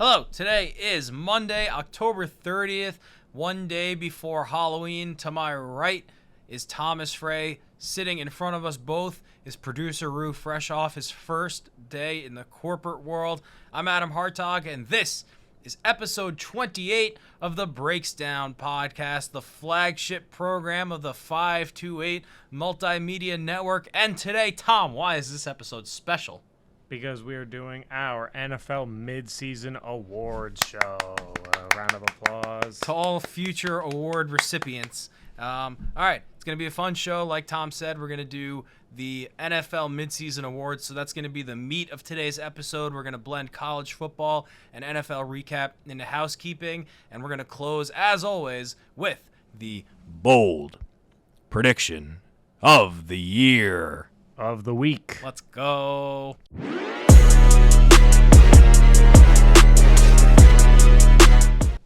Hello, today is Monday, October 30th, one day before Halloween. To my right is Thomas Frey. Sitting in front of us both is producer Rue, fresh off his first day in the corporate world. I'm Adam Hartog, and this is episode 28 of the Breaks Down podcast, the flagship program of the 528 Multimedia Network. And today, Tom, why is this episode special? Because we are doing our NFL Midseason Awards show. A round of applause. To all future award recipients. All right, it's going to be a fun show. Like Tom said, we're going to do the NFL Midseason Awards, so that's going to be the meat of today's episode. We're going to blend college football and NFL recap into housekeeping, and we're going to close, as always, with the bold prediction of the year. Of the week. Let's go.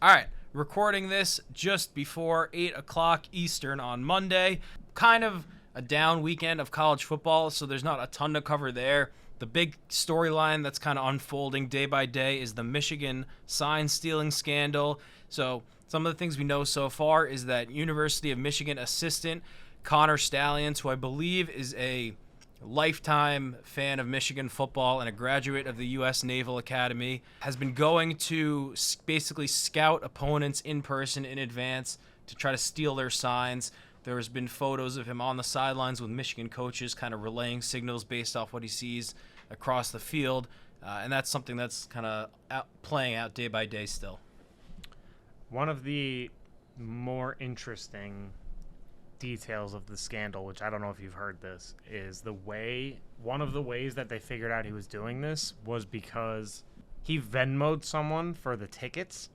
All right, recording this just before 8 o'clock Eastern on Monday. Kind of a down weekend of college football, so there's not a ton to cover there. The big storyline that's kind of unfolding day by day is the Michigan sign stealing scandal. So some of the things we know so far is that University of Michigan assistant Connor Stallions, who I believe is a lifetime fan of Michigan football and a graduate of the U.S. Naval Academy, has been going to basically scout opponents in person in advance to try to steal their signs. There has been photos of him on the sidelines with Michigan coaches kind of relaying signals based off what he sees across the field, and that's something that's kind of playing out day by day still. One of the more interesting details of the scandal, which I don't know if you've heard this, is one of the ways that they figured out he was doing this was because he Venmo'd someone for the tickets,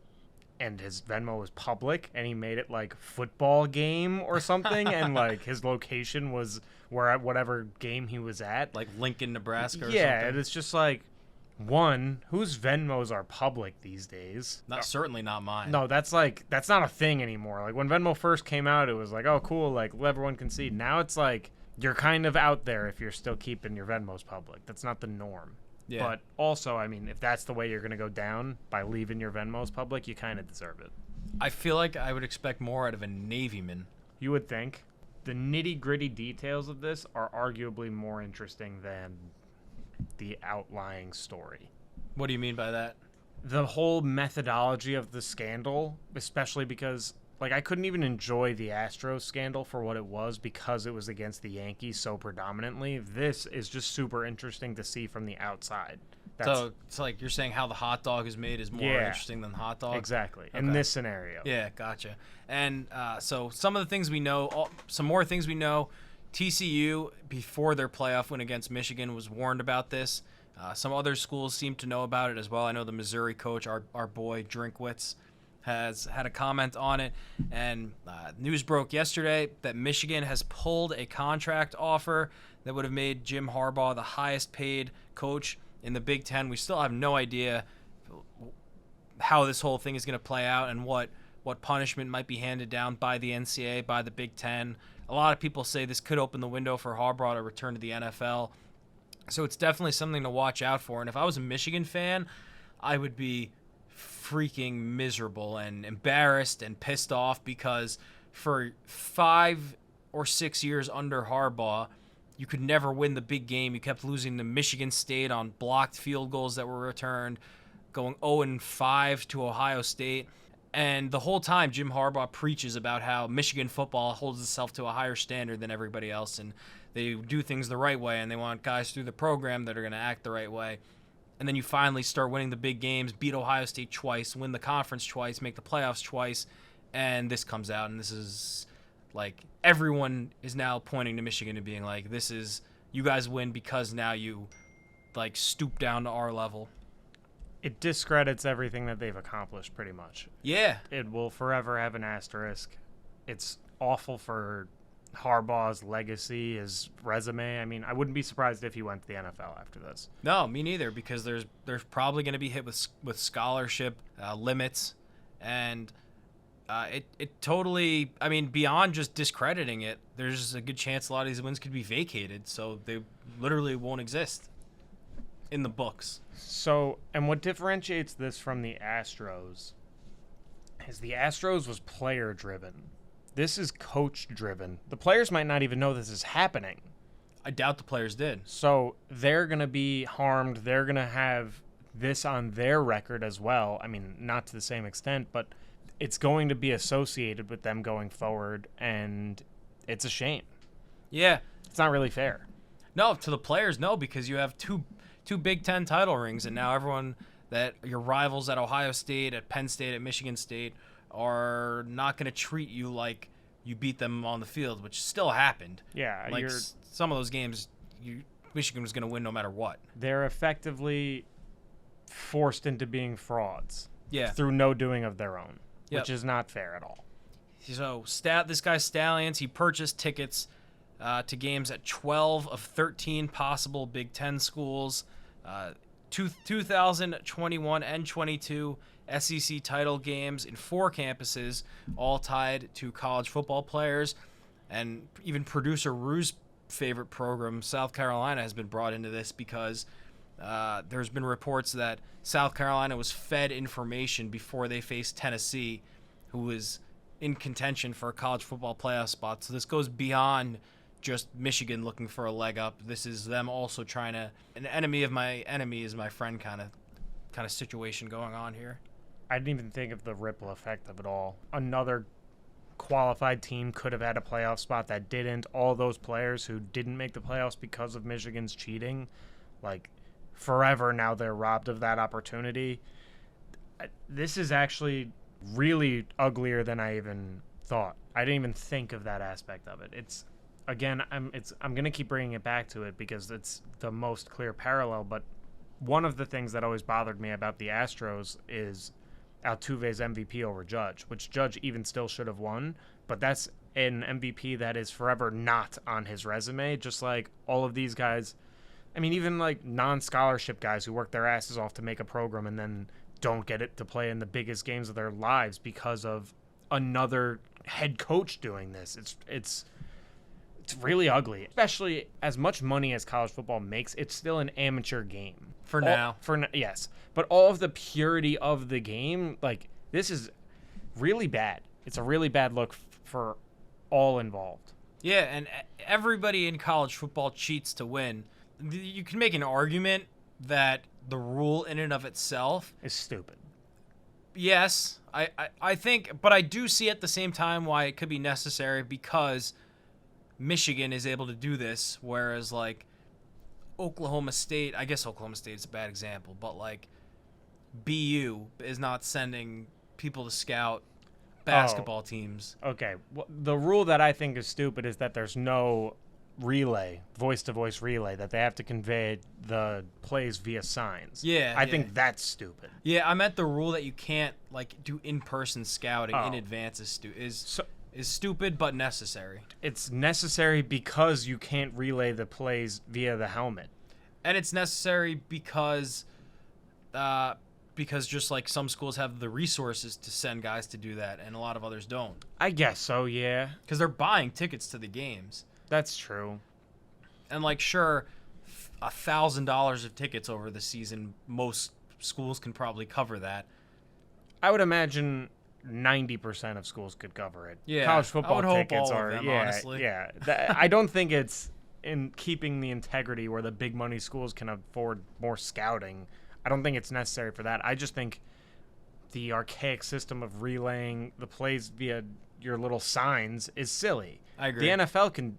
and his Venmo was public, and he made it like football game or something, and like his location was whatever game he was at, like Lincoln, Nebraska or something. Yeah, and it's just like, one, whose Venmos are public these days? Certainly not mine. No, that's not a thing anymore. Like when Venmo first came out, it was like, oh, cool, like everyone can see. Now it's like you're kind of out there if you're still keeping your Venmos public. That's not the norm. Yeah. But also, I mean, if that's the way you're going to go down by leaving your Venmos public, you kind of deserve it. I feel like I would expect more out of a Navyman. You would think. The nitty-gritty details of this are arguably more interesting than the outlying story. What do you mean by that? The whole methodology of the scandal, especially because I couldn't even enjoy the Astros scandal for what it was because it was against the Yankees so predominantly. This is just super interesting to see from the outside. So it's like you're saying how the hot dog is made is more interesting than the hot dog? Exactly. Okay. In this scenario. Yeah, gotcha. And so some of the things we know, some more things we know, TCU, before their playoff win against Michigan, was warned about this. Some other schools seem to know about it as well. I know the Missouri coach, our boy Drinkwitz, has had a comment on it. And news broke yesterday that Michigan has pulled a contract offer that would have made Jim Harbaugh the highest paid coach in the Big Ten. We still have no idea how this whole thing is going to play out and what punishment might be handed down by the NCAA, by the Big Ten. A lot of people say this could open the window for Harbaugh to return to the NFL. So it's definitely something to watch out for. And if I was a Michigan fan, I would be freaking miserable and embarrassed and pissed off because for 5 or 6 years under Harbaugh, you could never win the big game. You kept losing to Michigan State on blocked field goals that were returned, going 0-5 to Ohio State. And the whole time, Jim Harbaugh preaches about how Michigan football holds itself to a higher standard than everybody else, and they do things the right way, and they want guys through the program that are going to act the right way. And then you finally start winning the big games, beat Ohio State twice, win the conference twice, make the playoffs twice, and this comes out, and this is like everyone is now pointing to Michigan and being like, this is, you guys win because now you like stoop down to our level. It discredits everything that they've accomplished, pretty much. Yeah. It will forever have an asterisk. It's awful for Harbaugh's legacy, his resume. I mean, I wouldn't be surprised if he went to the NFL after this. No, me neither, because there's probably going to be hit with scholarship limits, and it totally, I mean, beyond just discrediting it, there's a good chance a lot of these wins could be vacated, so they literally won't exist. in the books. So, and what differentiates this from the Astros is the Astros was player driven. This is coach driven. The players might not even know this is happening. I doubt the players did. So they're going to be harmed. They're going to have this on their record as well. I mean, not to the same extent, but it's going to be associated with them going forward, and it's a shame. Yeah. It's not really fair. No, to the players, no, because you have two Big Ten title rings, and now everyone that your rivals at Ohio State, at Penn State, at Michigan State are not going to treat you like you beat them on the field, which still happened. Yeah, like some of those games, Michigan was going to win no matter what. They're effectively forced into being frauds. Yeah. Through no doing of their own, Yep. which is not fair at all. So this guy Stallions, he purchased tickets to games at 12 of 13 possible Big Ten schools. 2021 and 22 SEC title games in 4 campuses, all tied to college football players. And even producer Rue's favorite program, South Carolina, has been brought into this because there's been reports that South Carolina was fed information before they faced Tennessee, who was in contention for a college football playoff spot. So this goes beyond just Michigan looking for a leg up. This is them also trying to, an enemy of my enemy is my friend kind of situation going on here. I didn't even think of the ripple effect of it all. Another qualified team could have had a playoff spot that didn't. All those players who didn't make the playoffs because of Michigan's cheating, like forever now they're robbed of that opportunity. This is actually really uglier than I even thought. I didn't even think of that aspect of it. It's again, I'm going to keep bringing it back to it because it's the most clear parallel, but one of the things that always bothered me about the Astros is Altuve's MVP over Judge, which Judge even still should have won, but that's an MVP that is forever not on his resume, just like all of these guys. I mean, even like non-scholarship guys who work their asses off to make a program and then don't get it to play in the biggest games of their lives because of another head coach doing this. It's really ugly, especially as much money as college football makes. It's still an amateur game Now. Yes, but all of the purity of the game, like this is really bad. It's a really bad look for all involved. Yeah, and everybody in college football cheats to win. You can make an argument that the rule in and of itself is stupid. Yes, I think, but I do see at the same time why it could be necessary because Michigan is able to do this, whereas like Oklahoma State, I guess Oklahoma State is a bad example, but like BU is not sending people to scout basketball teams. Okay, well, the rule that I think is stupid is that there's no relay, voice-to-voice relay, that they have to convey the plays via signs. Yeah, I think that's stupid. Yeah, I meant the rule that you can't like do in-person scouting in advance is stupid but necessary. It's necessary because you can't relay the plays via the helmet. And it's necessary because just like some schools have the resources to send guys to do that and a lot of others don't. I guess so, yeah. Because they're buying tickets to the games. That's true. And like, sure, $1,000 of tickets over the season, most schools can probably cover that. I would imagine 90% of schools could cover it. Yeah, college football I would hope tickets all are, of them, yeah, honestly. yeah. I don't think it's in keeping the integrity where the big money schools can afford more scouting. I don't think it's necessary for that. I just think the archaic system of relaying the plays via your little signs is silly. I agree. The NFL can,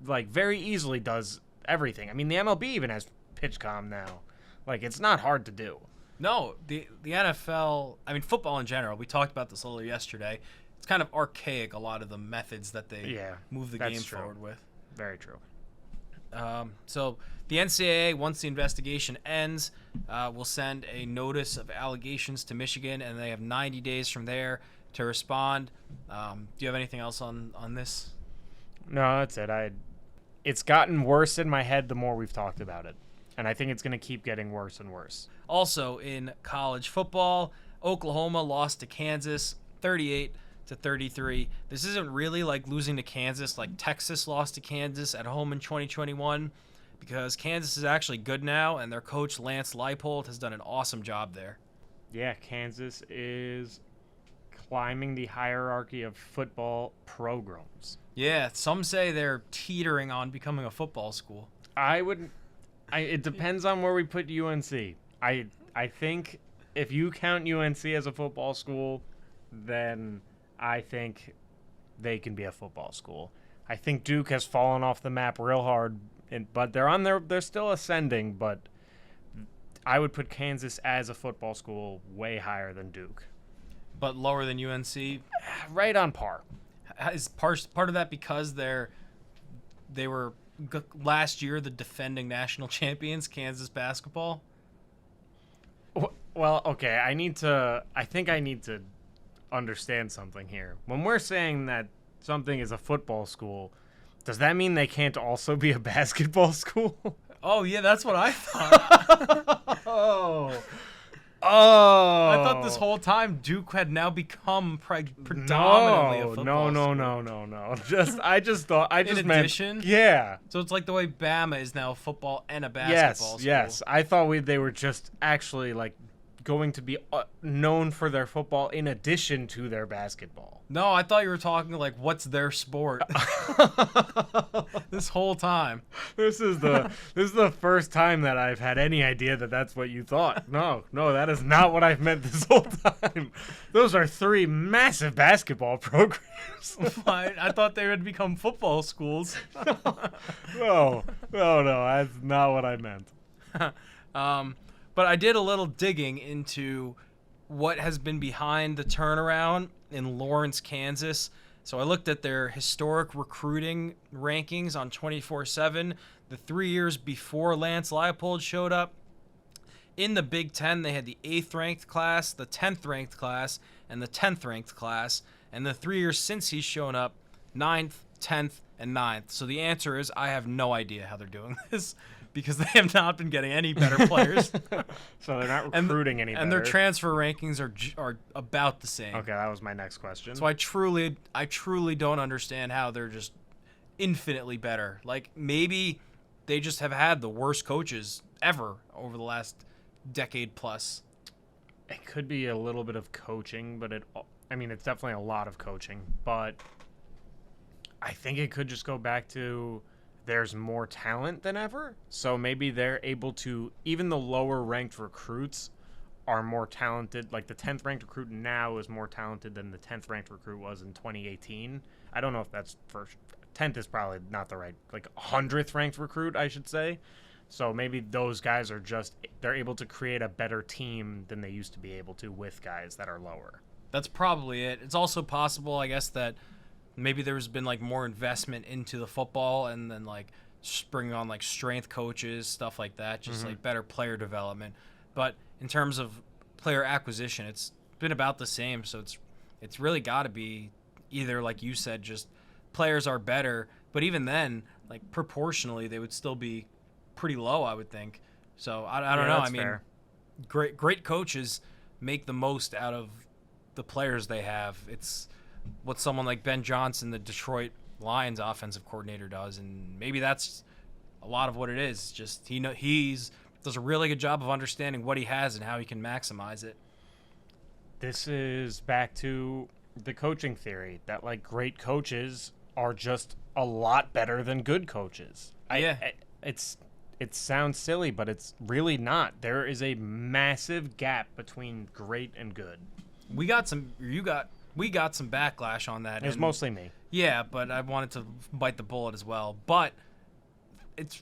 like, very easily does everything. I mean, the MLB even has PitchCom now. Like, it's not hard to do. No, the NFL, I mean, football in general, we talked about this a little yesterday. It's kind of archaic, a lot of the methods that they move the game forward with. Very true. So the NCAA, once the investigation ends, will send a notice of allegations to Michigan, and they have 90 days from there to respond. Do you have anything else on this? No, that's it. It's gotten worse in my head the more we've talked about it, and I think it's going to keep getting worse and worse. Also in college football, Oklahoma lost to Kansas 38-33. This isn't really like losing to Kansas like Texas lost to Kansas at home in 2021. because Kansas is actually good now, and their coach Lance Leipold has done an awesome job there. Yeah, Kansas is climbing the hierarchy of football programs. Yeah, some say they're teetering on becoming a football school. It depends on where we put UNC. I think if you count UNC as a football school, then I think they can be a football school. I think Duke has fallen off the map real hard, but they're still ascending, but I would put Kansas as a football school way higher than Duke. But lower than UNC? Right on par. Is part of that because they were last year the defending national champions, Kansas basketball? Well, okay, I think I need to understand something here. When we're saying that something is a football school, does that mean they can't also be a basketball school? Oh, yeah, that's what I thought. Oh. I thought this whole time Duke had now become predominantly a football school. No. I just In addition? meant, yeah. So it's like the way Bama is now football and a basketball school. Yes. I thought they were just actually like going to be known for their football in addition to their basketball. No, I thought you were talking like what's their sport. This whole time. This is the first time that I've had any idea that that's what you thought. No, that is not what I've meant this whole time. Those are 3 massive basketball programs. I thought they would become football schools. No, that's not what I meant. But I did a little digging into what has been behind the turnaround in Lawrence, Kansas. So I looked at their historic recruiting rankings on 24/7. The 3 years before Lance Leipold showed up, in the Big Ten, they had the 8th ranked class, the 10th ranked class, and the 10th ranked class. And the 3 years since he's shown up, 9th, 10th, and 9th. So the answer is I have no idea how they're doing this, because they have not been getting any better players. So they're not recruiting any better. And their transfer rankings are about the same. Okay, that was my next question. So I truly don't understand how they're just infinitely better. Like, maybe they just have had the worst coaches ever over the last decade plus. It could be a little bit of coaching, but it's definitely a lot of coaching. But I think it could just go back to there's more talent than ever. So maybe they're able to, even the lower ranked recruits are more talented. Like the 10th ranked recruit now is more talented than the 10th ranked recruit was in 2018. I don't know if that's first. 10th is probably not the right, like 100th ranked recruit, I should say. So maybe those guys they're able to create a better team than they used to be able to with guys that are lower. That's probably it. It's also possible, I guess, that maybe there's been like more investment into the football, and then like bringing on like strength coaches, stuff like that, just like better player development. But in terms of player acquisition, it's been about the same. So it's really got to be either, like you said, just players are better, but even then, like proportionally, they would still be pretty low, I would think. So I don't know. I mean, fair. Great coaches make the most out of the players they have. It's what someone like Ben Johnson, the Detroit Lions offensive coordinator, does, and maybe that's a lot of what it is. Just he's does a really good job of understanding what he has and how he can maximize it. This is back to the coaching theory that like great coaches are just a lot better than good coaches. It sounds silly, but it's really not. There is a massive gap between great and good. We got some backlash on that. It was mostly me. Yeah, but I wanted to bite the bullet as well. But it's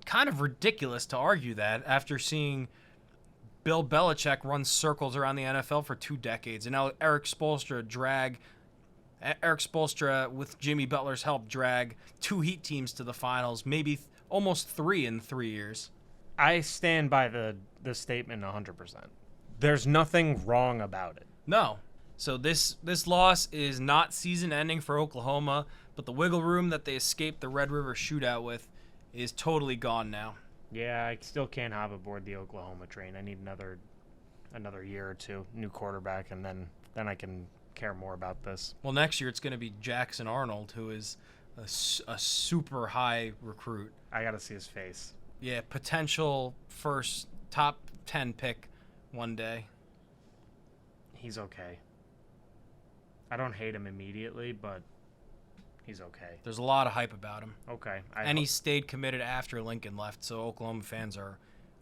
kind of ridiculous to argue that after seeing Bill Belichick run circles around the NFL for 2 decades, and now Eric Spoelstra, with Jimmy Butler's help, drag 2 Heat teams to the finals, maybe almost 3 in 3 years. I stand by the statement 100%. There's nothing wrong about it. No. So this loss is not season-ending for Oklahoma, but the wiggle room that they escaped the Red River shootout with is totally gone now. Yeah, I still can't hop aboard the Oklahoma train. I need another year or two, new quarterback, and then I can care more about this. Well, next year it's going to be Jackson Arnold, who is a super high recruit. I got to see his face. Yeah, potential first top 10 pick one day. He's okay. I don't hate him immediately, but he's okay. There's a lot of hype about him. Okay. And he stayed committed after Lincoln left, so Oklahoma fans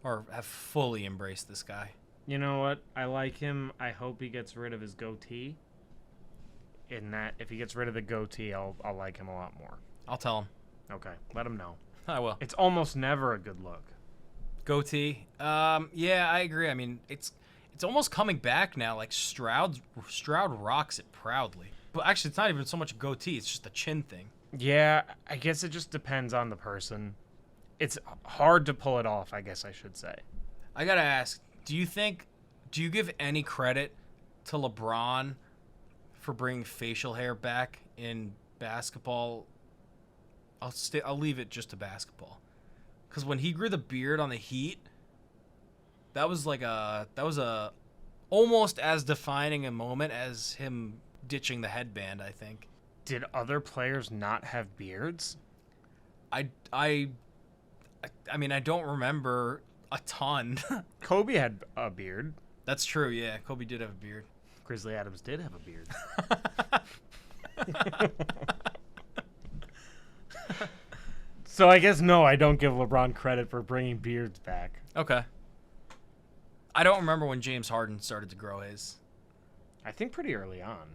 have fully embraced this guy. You know what? I like him. I hope he gets rid of his goatee. In that, if he gets rid of the goatee, I'll like him a lot more. I'll tell him. Okay. Let him know. I will. It's almost never a good look. Goatee. Yeah, I agree. I mean, it's almost coming back now. Like Stroud rocks it proudly. But actually, it's not even so much a goatee. It's just a chin thing. Yeah, I guess it just depends on the person. It's hard to pull it off, I guess I should say. I gotta ask, do you give any credit to LeBron for bringing facial hair back in basketball? I'll leave it just to basketball, because when he grew the beard on the Heat, that was a almost as defining a moment as him ditching the headband, I think. Did other players not have beards? I mean, I don't remember a ton. Kobe had a beard. That's true, yeah. Kobe did have a beard. Grizzly Adams did have a beard. So I guess no, I don't give LeBron credit for bringing beards back. Okay. I don't remember when James Harden started to grow his. I think pretty early on.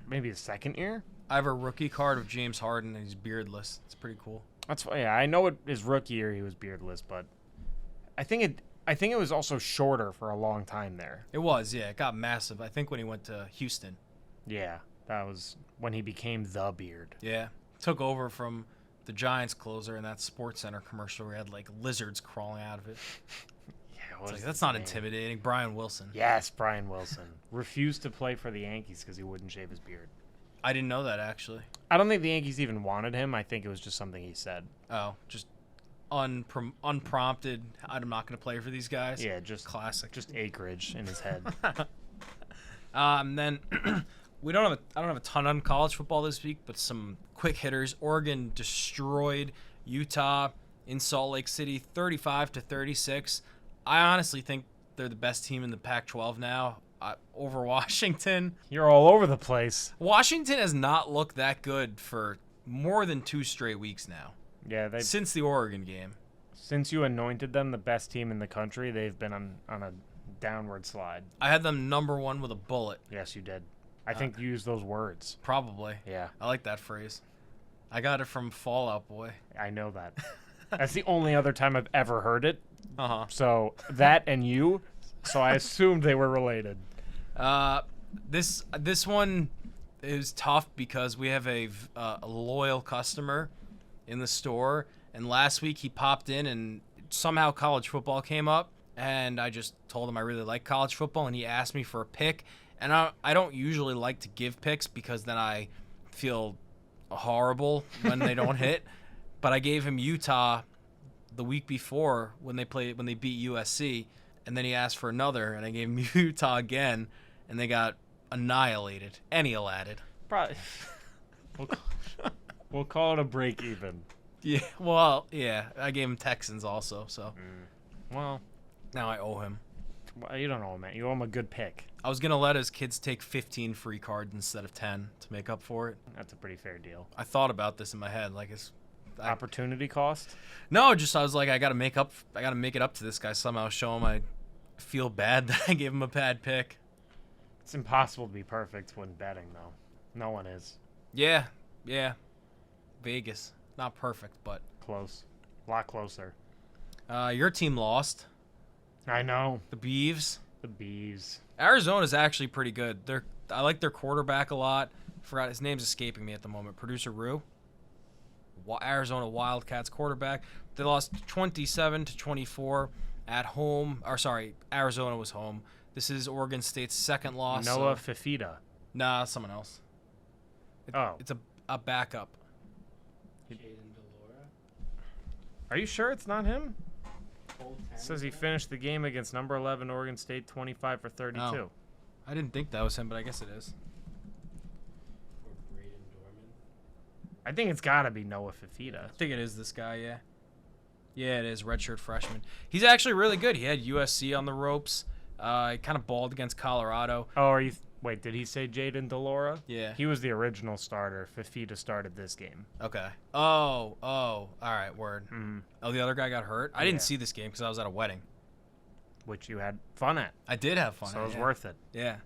Maybe the second year? I have a rookie card of James Harden, and he's beardless. It's pretty cool. That's why. Yeah, I know his rookie year he was beardless, but I think it was also shorter for a long time there. It was, yeah. It got massive. I think when he went to Houston. Yeah, that was when he became the beard. Yeah. Took over from the Giants closer in that SportsCenter commercial where he had like lizards crawling out of it. Yeah, That's not intimidating. Brian Wilson. Yes, Brian Wilson refused to play for the Yankees because he wouldn't shave his beard. I didn't know that, actually. I don't think the Yankees even wanted him. I think it was just something he said. Oh, just unprompted. I'm not going to play for these guys. Yeah, just classic. Just acreage in his head. Then I don't have a ton on college football this week, but some quick hitters. Oregon destroyed Utah in Salt Lake City, 35-36. I honestly think they're the best team in the Pac-12 now, over Washington. You're all over the place. Washington has not looked that good for more than 2 straight weeks now. Yeah, since the Oregon game. Since you anointed them the best team in the country, they've been on a downward slide. I had them number 1 with a bullet. Yes, you did. I think you used those words. Probably. Yeah. I like that phrase. I got it from Fall Out Boy. I know that. That's the only other time I've ever heard it. Uh-huh. So that and you. So I assumed they were related. This one is tough because we have a loyal customer in the store, and last week he popped in and somehow college football came up, and I just told him I really like college football, and he asked me for a pick, and I don't usually like to give picks because then I feel horrible when they don't hit, but I gave him Utah the week before when they beat USC, and then he asked for another, and I gave him Utah again, and they got annihilated. Probably. We'll call it a break even. Yeah, well, yeah. I gave him Texans also, so. Well, now I owe him. Well, you don't owe him, man. You owe him a good pick. I was going to let his kids take 15 free cards instead of 10 to make up for it. That's a pretty fair deal. I thought about this in my head. Opportunity cost? No, just I was like, I got to make it up to this guy somehow. Show him I feel bad that I gave him a bad pick. It's impossible to be perfect when betting, though. No one is. Yeah. Vegas. Not perfect, but close. A lot closer. Your team lost. I know. The Beavs. The Beavs. Arizona's actually pretty good. I like their quarterback a lot. Forgot his name's escaping me at the moment. Producer Rue. Arizona Wildcats quarterback. They lost 27-24 at home. Or sorry, Arizona was home. This is Oregon State's second loss. Noah Fifita. Nah, someone else. It's a backup. Are you sure it's not him? It says he finished the game against number 11 Oregon State 25 for 32. I didn't think that was him, but I guess it is. I think it's got to be Noah Fifita. I think it is this guy, yeah. Yeah, it is. Redshirt freshman. He's actually really good. He had USC on the ropes. He kind of balled against Colorado. Oh, are you... Wait, did he say Jaden Delora? Yeah. He was the original starter. Fifita started this game. Okay. Oh. All right, word. Mm. Oh, the other guy got hurt? I didn't see this game because I was at a wedding. Which you had fun at. I did have fun. So it was worth it. Yeah.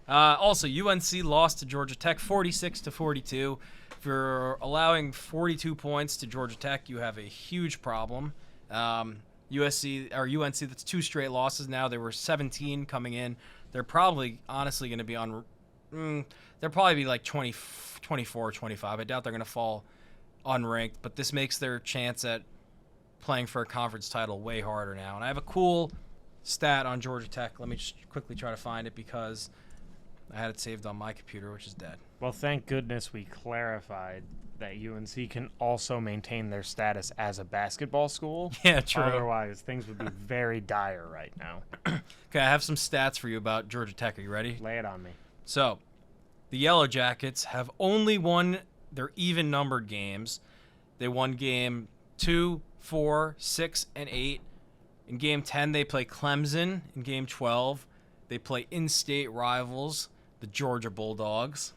Also, UNC lost to Georgia Tech 46-42. If you're allowing 42 points to Georgia Tech, you have a huge problem. UNC, that's 2 straight losses now. They were 17 coming in. They're probably honestly going to be on. They'll probably be like 24, 25. I doubt they're going to fall unranked, but this makes their chance at playing for a conference title way harder now. And I have a cool stat on Georgia Tech. Let me just quickly try to find it because I had it saved on my computer, which is dead. Well, thank goodness we clarified that UNC can also maintain their status as a basketball school. Yeah, true. Otherwise, things would be very dire right now. Okay, I have some stats for you about Georgia Tech. Are you ready? Lay it on me. So, the Yellow Jackets have only won their even-numbered games. They won game 2, 4, 6, and 8. In game 10, they play Clemson. In game 12, they play in-state rivals, the Georgia Bulldogs.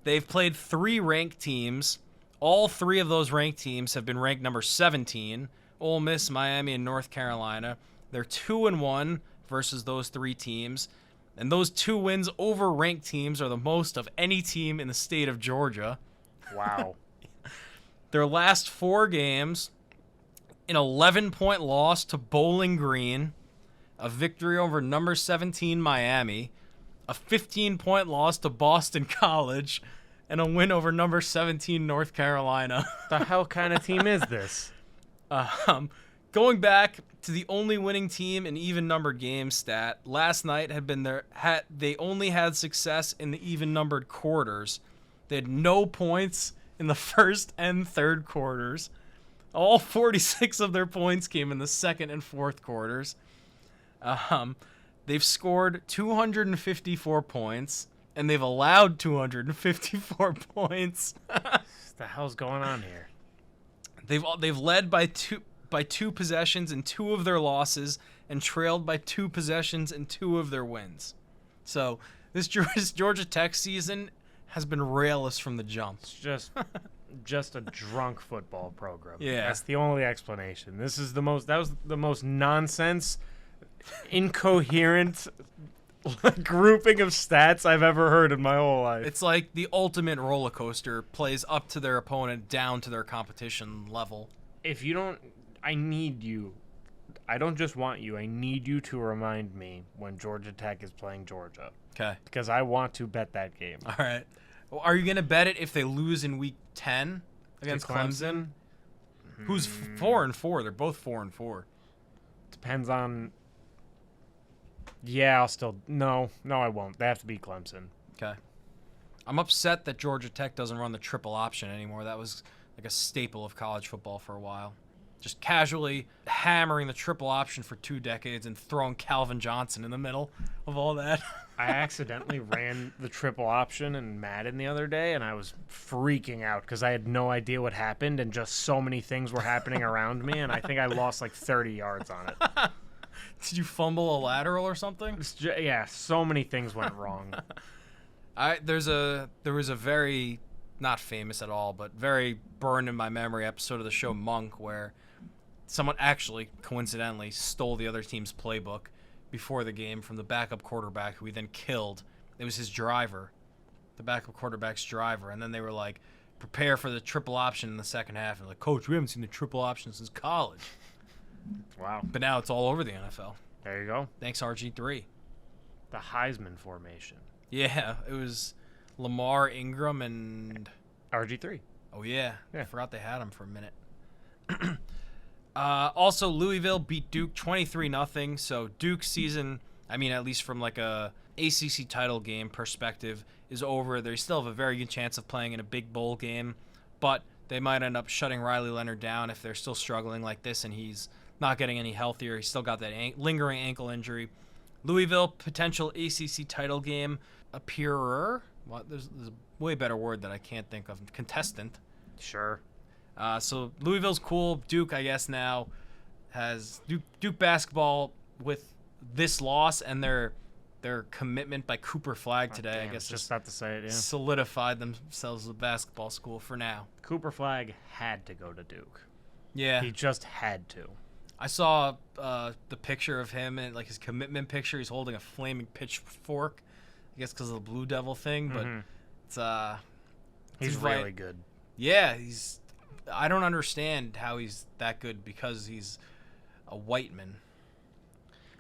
They've played 3 ranked teams. All 3 of those ranked teams have been ranked number 17. Ole Miss, Miami, and North Carolina. They're 2-1 versus those 3 teams. And those 2 wins over ranked teams are the most of any team in the state of Georgia. Wow. Their last 4 games, an 11-point loss to Bowling Green, a victory over number 17 Miami, a 15-point loss to Boston College, and a win over number 17 North Carolina. The hell kind of team is this? Going back to the only winning team in even-numbered games stat, last night they only had success in the even-numbered quarters. They had no points in the first and third quarters. All 46 of their points came in the second and fourth quarters. They've scored 254 points, and they've allowed 254 points. What the hell's going on here? They've led by two possessions in 2 of their losses, and trailed by 2 possessions in 2 of their wins. So this Georgia Tech season has been railless from the jump. It's just a drunk football program. Yeah, that's the only explanation. That was the most nonsense, incoherent grouping of stats I've ever heard in my whole life. It's like the ultimate roller coaster, plays up to their opponent, down to their competition level. If you don't, I need you. I don't just want you. I need you to remind me when Georgia Tech is playing Georgia. Okay. Because I want to bet that game. All right. Well, are you going to bet it if they lose in week 10 against Clemson? Who's 4-4? They're both 4-4. Depends on. Yeah, I'll still. No, I won't. They have to beat Clemson. Okay. I'm upset that Georgia Tech doesn't run the triple option anymore. That was like a staple of college football for a while. Just casually hammering the triple option for 2 decades and throwing Calvin Johnson in the middle of all that. I accidentally ran the triple option in Madden the other day, and I was freaking out because I had no idea what happened, and just so many things were happening around me, and I think I lost like 30 yards on it. Did you fumble a lateral or something? Yeah, so many things went wrong. There was a very, not famous at all, but very burned in my memory episode of the show Monk where someone actually, coincidentally, stole the other team's playbook before the game from the backup quarterback, who he then killed. It was his driver, the backup quarterback's driver. And then they were like, prepare for the triple option in the second half. And like, Coach, we haven't seen the triple option since college. Wow. But now it's all over the NFL. There you go. Thanks, RG3. The Heisman formation. Yeah, it was Lamar, Ingram, and RG3. Oh, yeah. Yeah. I forgot they had him for a minute. Also, Louisville beat Duke 23-0. So Duke's season, I mean, at least from like a ACC title game perspective, is over. They still have a very good chance of playing in a big bowl game, but they might end up shutting Riley Leonard down if they're still struggling like this and he's not getting any healthier. He's still got that lingering ankle injury. Louisville, potential ACC title game appearer. well, there's a way better word that I can't think of. Contestant. Sure. So Louisville's cool. Duke, I guess, now has Duke basketball with this loss and their commitment by Cooper Flag today. Damn, I guess just about to say it. Yeah. solidified themselves as a basketball school for now. Cooper Flag had to go to Duke. Yeah, He just had to. I saw the picture of him and like his commitment picture. He's holding a flaming pitchfork, I guess because of the Blue Devil thing. But He's really good. Yeah, I don't understand how he's that good because he's a white man.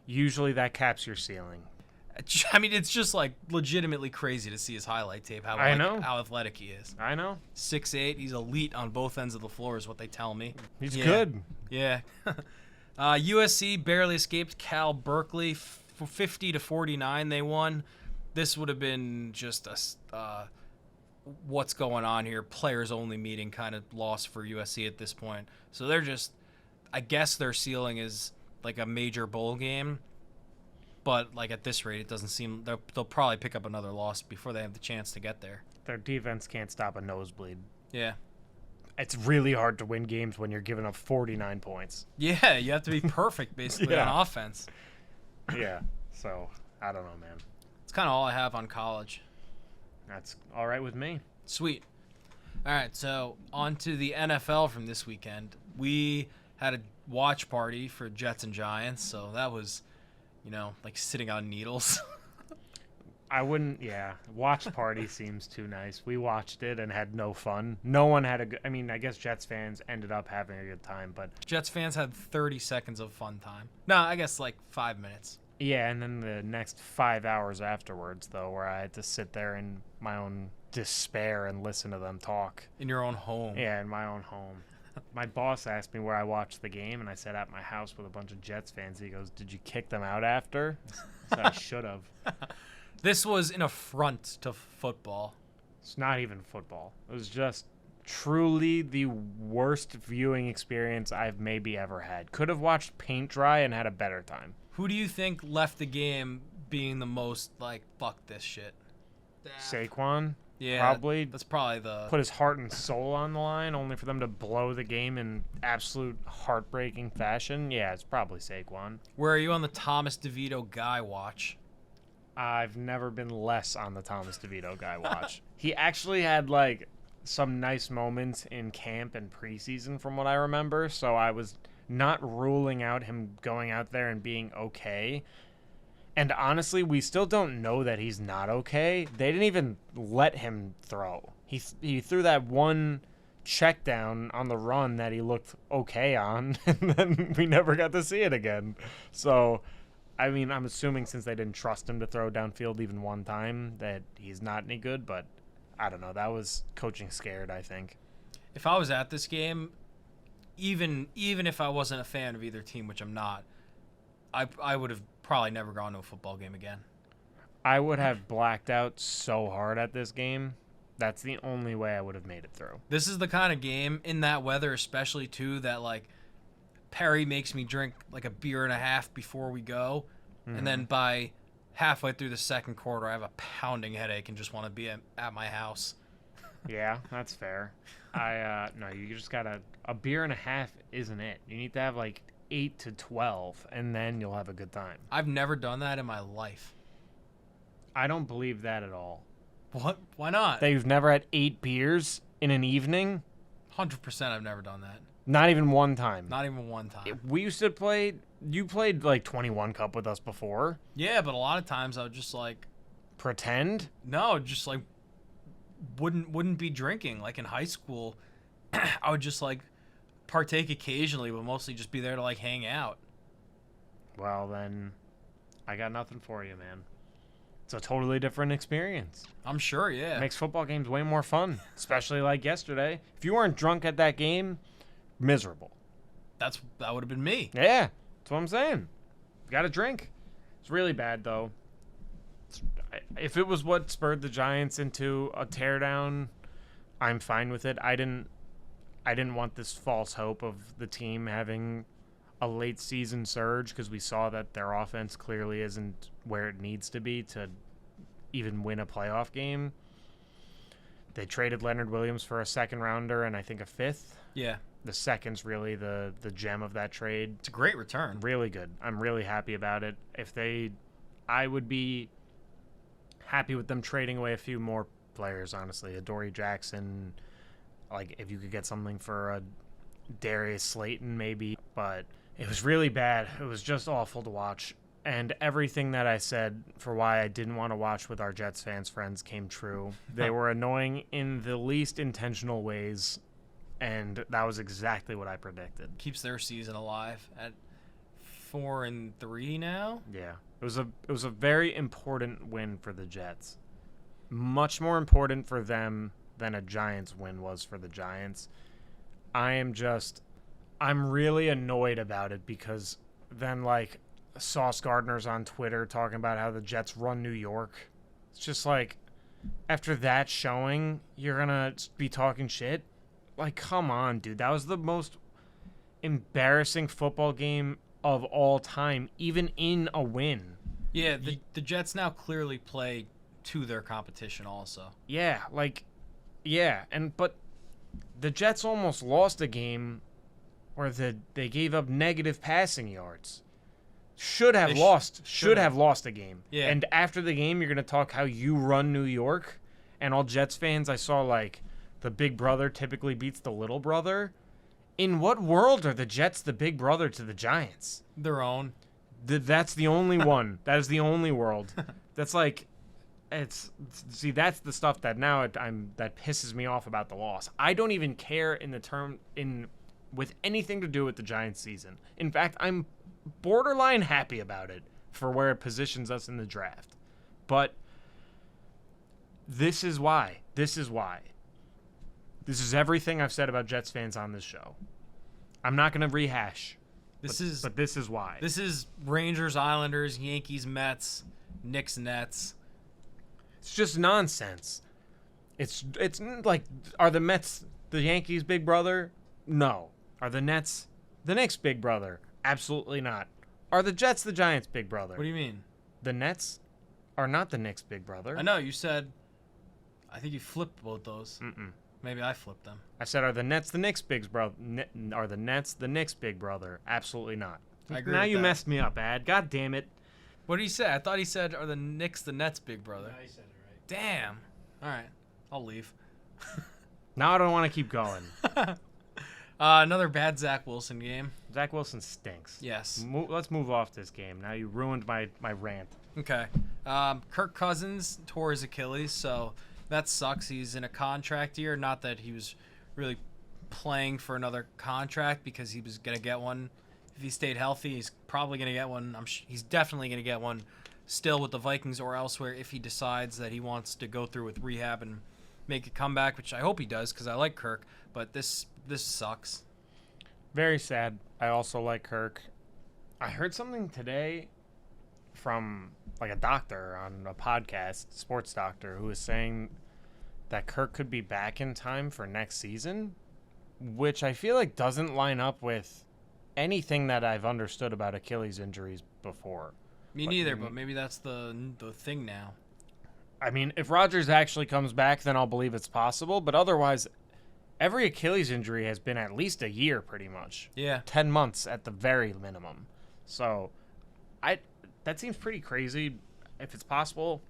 Usually that caps your ceiling. I mean, it's just like legitimately crazy to see his highlight tape. How athletic he is. I know. 6'8", he's elite on both ends of the floor, is what they tell me. He's good. Yeah. USC barely escaped Cal Berkeley, 50-49. They won. This would have been just a what's going on here, players only meeting kind of loss for USC at this point. So they're just, I guess their ceiling is like a major bowl game. But like at this rate, it doesn't seem they'll probably pick up another loss before they have the chance to get there. Their defense can't stop a nosebleed. Yeah. It's really hard to win games when you're giving up 49 points. Yeah, you have to be perfect basically on offense. Yeah. So, I don't know, man. It's kind of all I have on college. That's all right with me. Sweet. All right, so on to the NFL from this weekend. We had a watch party for Jets and Giants, so that was, like sitting on needles. I wouldn't, watch party seems too nice. We watched it and had no fun. No one had a good, I guess Jets fans ended up having a good time, but. Jets fans had 30 seconds of fun time. No, I guess like 5 minutes. Yeah, and then the next 5 hours afterwards, though, where I had to sit there in my own despair and listen to them talk. In your own home. Yeah, in my own home. My boss asked me where I watched the game, and I said at my house with a bunch of Jets fans. He goes, "Did you kick them out after?" I said I should have. This was an affront to football. It's not even football. It was just truly the worst viewing experience I've maybe ever had. Could have watched paint dry and had a better time. Who do you think left the game being the most like, fuck this shit? Saquon? Yeah, probably. That's probably the... Put his heart and soul on the line only for them to blow the game in absolute heartbreaking fashion. Yeah, it's probably Saquon. Where are you on the Thomas DeVito guy watch? I've never been less on the Thomas DeVito guy watch. He actually had, like, some nice moments in camp and preseason from what I remember, so I was not ruling out him going out there and being okay. And honestly, we still don't know that he's not okay. They didn't even let him throw. He threw that one check down on the run that he looked okay on, and then we never got to see it again. So, I'm assuming since they didn't trust him to throw downfield even one time that he's not any good, but I don't know. That was coaching scared, I think. If I was at this game, even if I wasn't a fan of either team, which I'm not, I would have probably never gone to a football game again. I would have blacked out so hard at this game. That's the only way I would have made it through. This is the kind of game in that weather, especially too, that like Perry makes me drink like a beer and a half before we go, and then by halfway through the second quarter, I have a pounding headache and just want to be at my house. Yeah, that's fair. No, you just got a beer and a half isn't it. You need to have like 8 to 12, and then you'll have a good time. I've never done that in my life. I don't believe that at all. What? Why not? That you've never had 8 beers in an evening? 100% I've never done that. Not even one time. Not even one time. We used to play... You played like 21 Cup with us before. Yeah, but a lot of times I would just like... Pretend? No, just like wouldn't be drinking. Like in high school, I would just like partake occasionally, but mostly just be there to like hang out. Well, then I got nothing for you, man. It's a totally different experience. I'm sure, yeah. It makes football games way more fun, especially like yesterday. If you weren't drunk at that game, miserable. That would have been me. Yeah, that's what I'm saying. Got to drink. It's really bad, though. If it was what spurred the Giants into a teardown, I'm fine with it. I didn't want this false hope of the team having a late season surge because we saw that their offense clearly isn't where it needs to be to even win a playoff game. They traded Leonard Williams for a second rounder and I think a fifth. Yeah. The second's really the gem of that trade. It's a great return. Really good. I'm really happy about it. I would be happy with them trading away a few more players, honestly. Adoree Jackson, like if you could get something for a Darius Slayton maybe, but it was really bad. It was just awful to watch. And everything that I said for why I didn't want to watch with our Jets fans friends came true. They were annoying in the least intentional ways, and that was exactly what I predicted. Keeps their season alive at 4-3 now. Yeah. It was a very important win for the Jets. Much more important for them than a Giants win was for the Giants. I'm really annoyed about it because then like Sauce Gardner's on Twitter talking about how the Jets run New York. It's just like, after that showing, you're gonna be talking shit? Like, come on, dude. That was the most embarrassing football game of all time, even in a win. Yeah, the Jets now clearly play to their competition also. Yeah, but the Jets almost lost a game where they gave up negative passing yards. Should have lost a game. Yeah. And after the game, you're going to talk how you run New York. And all Jets fans, I saw like the big brother typically beats the little brother. In what world are the Jets the big brother to the Giants? Their own. That's the only one. That is the only world. That's like, that's the stuff that now that pisses me off about the loss. I don't even care with anything to do with the Giants season. In fact, I'm borderline happy about it for where it positions us in the draft. But this is why. This is everything I've said about Jets fans on this show. I'm not going to rehash. But this is why. This is Rangers, Islanders, Yankees, Mets, Knicks, Nets. It's just nonsense. It's like, are the Mets the Yankees' big brother? No. Are the Nets the Knicks' big brother? Absolutely not. Are the Jets the Giants' big brother? What do you mean? The Nets are not the Knicks' big brother. I know, you said, I think you flipped both those. Mm-mm. Maybe I flipped them. I said, are the Nets the Knicks' big brother? Are the Nets the Knicks' big brother? Absolutely not. I agree now with you that. messed me up, Ad. God damn it. What did he say? I thought he said, are the Knicks the Nets' big brother? No, he said it right. Damn. All right. I'll leave. Now I don't want to keep going. Another bad Zach Wilson game. Zach Wilson stinks. Yes. Let's move off this game. Now you ruined my rant. Okay. Kirk Cousins tore his Achilles, so that sucks. He's in a contract year. Not that he was really playing for another contract because he was going to get one. If he stayed healthy, he's probably going to get one. He's definitely going to get one still with the Vikings or elsewhere if he decides that he wants to go through with rehab and make a comeback, which I hope he does because I like Kirk, but this sucks. Very sad. I also like Kirk. I heard something today from like a doctor on a podcast, sports doctor, who was saying that Kirk could be back in time for next season, which I feel like doesn't line up with anything that I've understood about Achilles injuries before. Me neither, but maybe that's the thing now. I mean, if Rodgers actually comes back, then I'll believe it's possible, but otherwise, every Achilles injury has been at least a year, pretty much. Yeah. 10 months at the very minimum. So, that seems pretty crazy. If it's possible,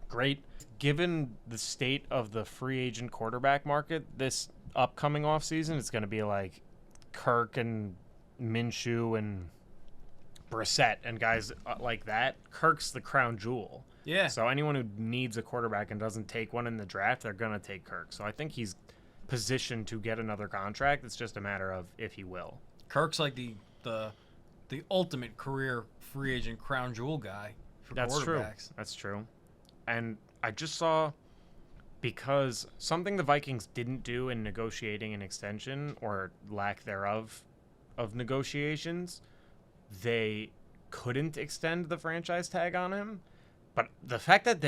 great. Given the state of the free agent quarterback market this upcoming offseason, it's going to be like Kirk and Minshew and Brissett and guys like that. Kirk's the crown jewel. Yeah. So anyone who needs a quarterback and doesn't take one in the draft, they're going to take Kirk. So I think he's positioned to get another contract. It's just a matter of if he will. Kirk's like the ultimate career free agent crown jewel guy for quarterbacks. That's true. And I just saw, because something the Vikings didn't do in negotiating an extension or lack thereof of negotiations, they couldn't extend the franchise tag on him. But the fact that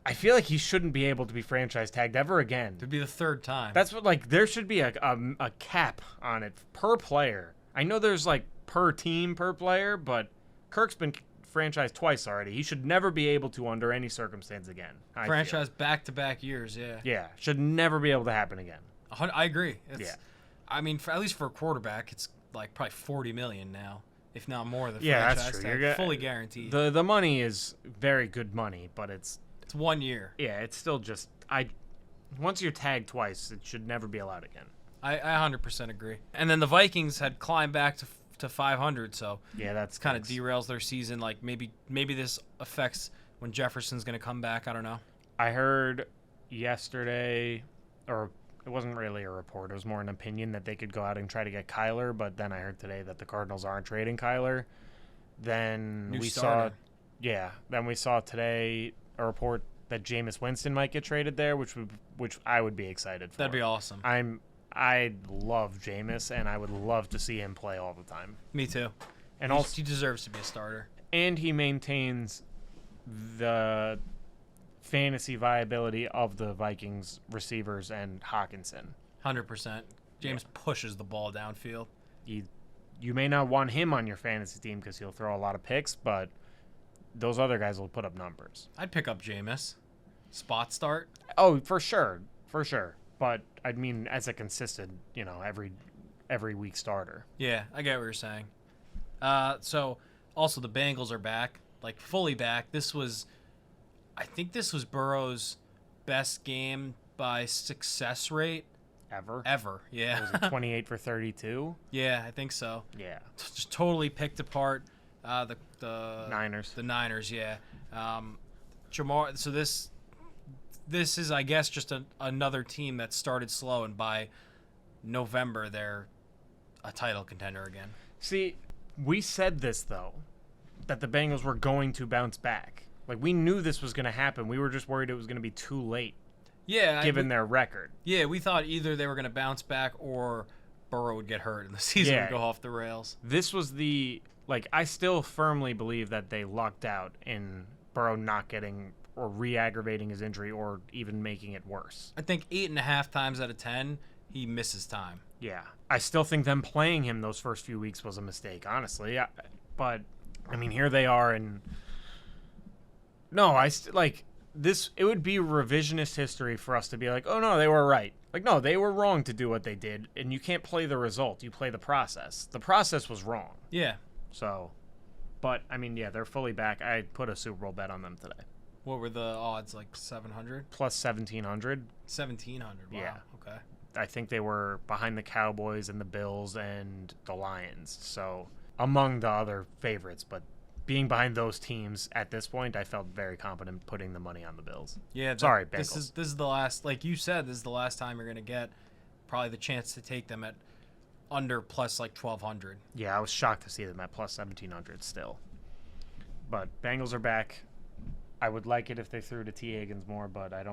I feel like he shouldn't be able to be franchise tagged ever again. It'd be the third time. That's what, like, there should be a cap on it per player. I know there's like per team per player, but Kirk's been franchised twice already. He should never be able to under any circumstance again. I feel. Franchise back-to-back years, yeah. Yeah, should never be able to happen again. I agree. Yeah. I mean, at least for a quarterback, it's like probably $40 million now, if not more. The Yeah, franchise that's true. tag, You're fully guaranteed. The money is very good money, but it's 1 year. yeah, it's still just once you're tagged twice, it should never be allowed again. I 100% agree. And then the Vikings had climbed back to 500, so Yeah, that's kind of derails their season. Like maybe this affects when Jefferson's going to come back. I don't know. I heard yesterday, or it wasn't really a report, it was more an opinion that they could go out and try to get Kyler, but then I heard today that the Cardinals aren't trading Kyler. Then New we starter. then we saw today a report that Jameis Winston might get traded there, which I would be excited for. That'd be awesome. I love Jameis, and I would love to see him play all the time. Me too. And He deserves to be a starter. and he maintains the fantasy viability of the Vikings receivers and Hawkinson. 100%. James pushes the ball downfield. You may not want him on your fantasy team because he'll throw a lot of picks, but those other guys will put up numbers. I'd pick up Jameis. Spot start. Oh, for sure. But I mean, as a consistent, every week starter. Yeah, I get what you're saying. So also the Bengals are back, like fully back. I think this was Burrow's best game by success rate Ever. Yeah. Was it 28 for 32? Yeah, I think so. Yeah. Just totally picked apart the Niners. The Niners, yeah. Jamar. So this is, I guess, just another team that started slow, and by November they're a title contender again. See, we said this though, that the Bengals were going to bounce back. Like, we knew this was going to happen. We were just worried it was going to be too late. Yeah, given their record. Yeah, we thought either they were going to bounce back or Burrow would get hurt and the season would go off the rails. This was I still firmly believe that they lucked out in Burrow not getting or re-aggravating his injury or even making it worse. I think 8.5 times out of 10, he misses time. Yeah. I still think them playing him those first few weeks was a mistake, honestly. But, I mean, here they are, and... No, it would be revisionist history for us to be like, oh, no, they were right. Like, no, they were wrong to do what they did, and you can't play the result. You play the process. The process was wrong. Yeah. So, but, I mean, yeah, they're fully back. I put a Super Bowl bet on them today. What were the odds, like 700? Plus 1,700. 1,700, wow. Yeah. Okay. I think they were behind the Cowboys and the Bills and the Lions. So, among the other favorites, but being behind those teams at this point, I felt very confident putting the money on the Bills. Yeah. Sorry, Bengals. This is the last, like you said, this is the last time you're going to get probably the chance to take them at under plus like 1,200. Yeah, I was shocked to see them at plus 1,700 still. But Bengals are back. I would like it if they threw to T. Higgins more, but I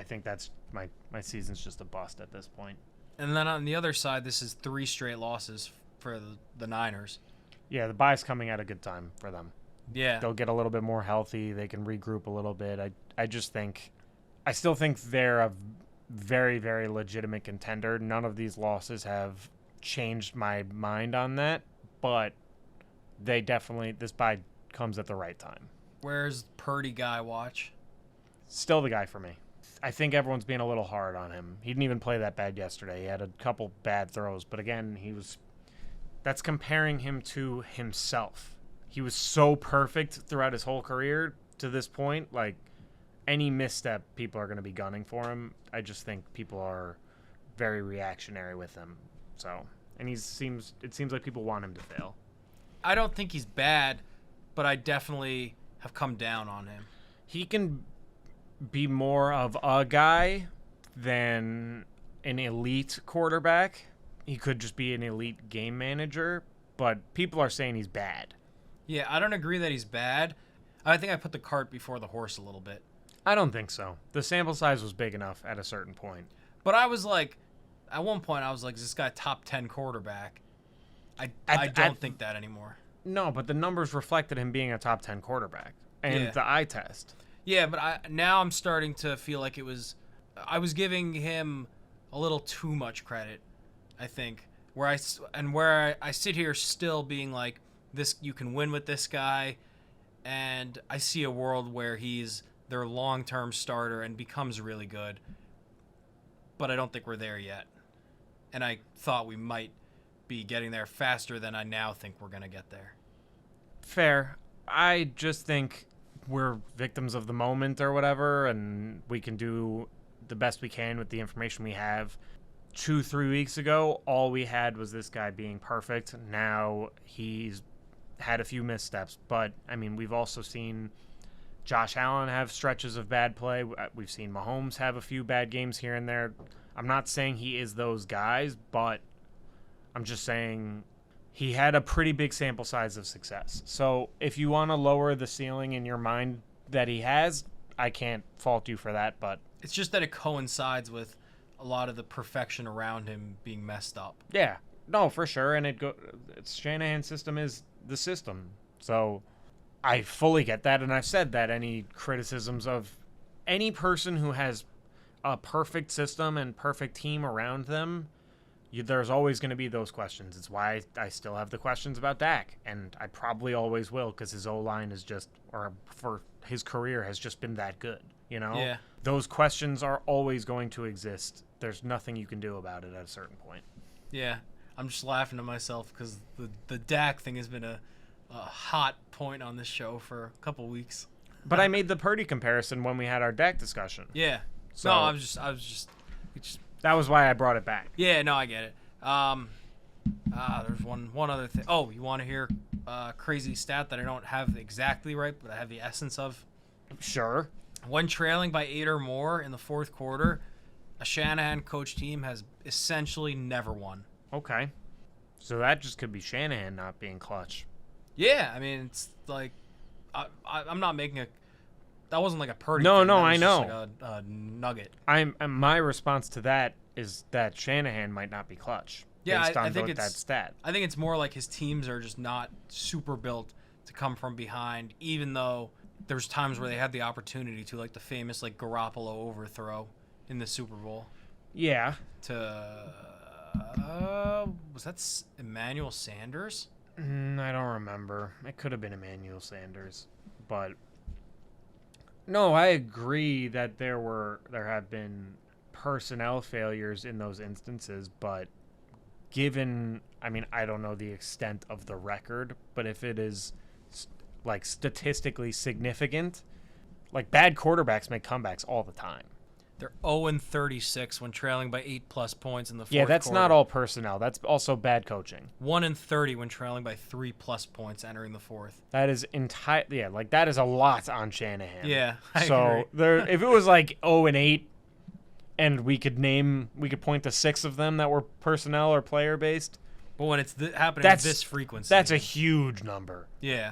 think that's my season's just a bust at this point. And then on the other side, this is 3 straight losses for the Niners. Yeah, the bye's coming at a good time for them. Yeah. They'll get a little bit more healthy. They can regroup a little bit. I still think they're a very, very legitimate contender. None of these losses have changed my mind on that, but this bye comes at the right time. Where's Purdy guy watch? Still the guy for me. I think everyone's being a little hard on him. He didn't even play that bad yesterday. He had a couple bad throws, but again, that's comparing him to himself. He was so perfect throughout his whole career to this point. Like, any misstep, people are going to be gunning for him. I just think people are very reactionary with him. So, and it seems like people want him to fail. I don't think he's bad, but I definitely have come down on him. He can be more of a guy than an elite quarterback. He could just be an elite game manager, but people are saying he's bad. Yeah, I don't agree that he's bad. I think I put the cart before the horse a little bit. I don't think so. The sample size was big enough at a certain point. But I was like, at one point, I was like, is this guy top 10 quarterback? I don't think that anymore. No, but the numbers reflected him being a top 10 quarterback. And the eye test. Yeah, but now I'm starting to feel like I was giving him a little too much credit, I think. Where I sit here still being like, you can win with this guy, and I see a world where he's their long-term starter and becomes really good. But I don't think we're there yet. And I thought we might be getting there faster than I now think we're going to get there. Fair. I just think we're victims of the moment or whatever, and we can do the best we can with the information we have. 2-3 weeks ago, all we had was this guy being perfect. Now he's had a few missteps, but I mean, we've also seen Josh Allen have stretches of bad play. We've seen Mahomes have a few bad games here and there. I'm not saying he is those guys, but I'm just saying he had a pretty big sample size of success. So if you want to lower the ceiling in your mind that he has, I can't fault you for that, but it's just that it coincides with a lot of the perfection around him being messed up. yeah, no, for sure. And it's Shanahan's system is the system. So I fully get that, and I've said that any criticisms of any person who has a perfect system and perfect team around them, there's always going to be those questions. It's why I still have the questions about Dak, and I probably always will, because his O-line is just, or for his career, has just been that good, you know? Yeah. Those questions are always going to exist. There's nothing you can do about it at a certain point. Yeah. I'm just laughing to myself because the Dak thing has been a hot point on this show for a couple weeks. But I made the Purdy comparison when we had our Dak discussion. Yeah. So no, I was just that was why I brought it back. Yeah, no, I get it. There's one other thing. Oh, you want to hear a crazy stat that I don't have exactly right, but I have the essence of? Sure. When trailing by 8 or more in the fourth quarter, a Shanahan coach team has essentially never won. Okay. So that just could be Shanahan not being clutch. Yeah, I mean, it's like I'm not making a. That wasn't like a Purdy. No, thing. no, That was I just know. like a nugget. My response to that is that Shanahan might not be clutch. Yeah, based on I think that stat. I think it's more like his teams are just not super built to come from behind, even though there's times where they had the opportunity to, like the famous like Garoppolo overthrow in the Super Bowl. Yeah. Was that Emmanuel Sanders? I don't remember. It could have been Emmanuel Sanders, but no, I agree that there have been personnel failures in those instances, but given, I mean, I don't know the extent of the record, but if it is like statistically significant, like bad quarterbacks make comebacks all the time. They're 0-36 when trailing by 8+ points in the fourth quarter. Yeah, that's not all personnel. That's also bad coaching. 1-30 when trailing by 3+ points entering the fourth. That is that is a lot on Shanahan. Yeah, I agree. If it was like 0-8, and we could point to 6 of them that were personnel or player based. But when it's happening at this frequency, that's a huge number. Yeah.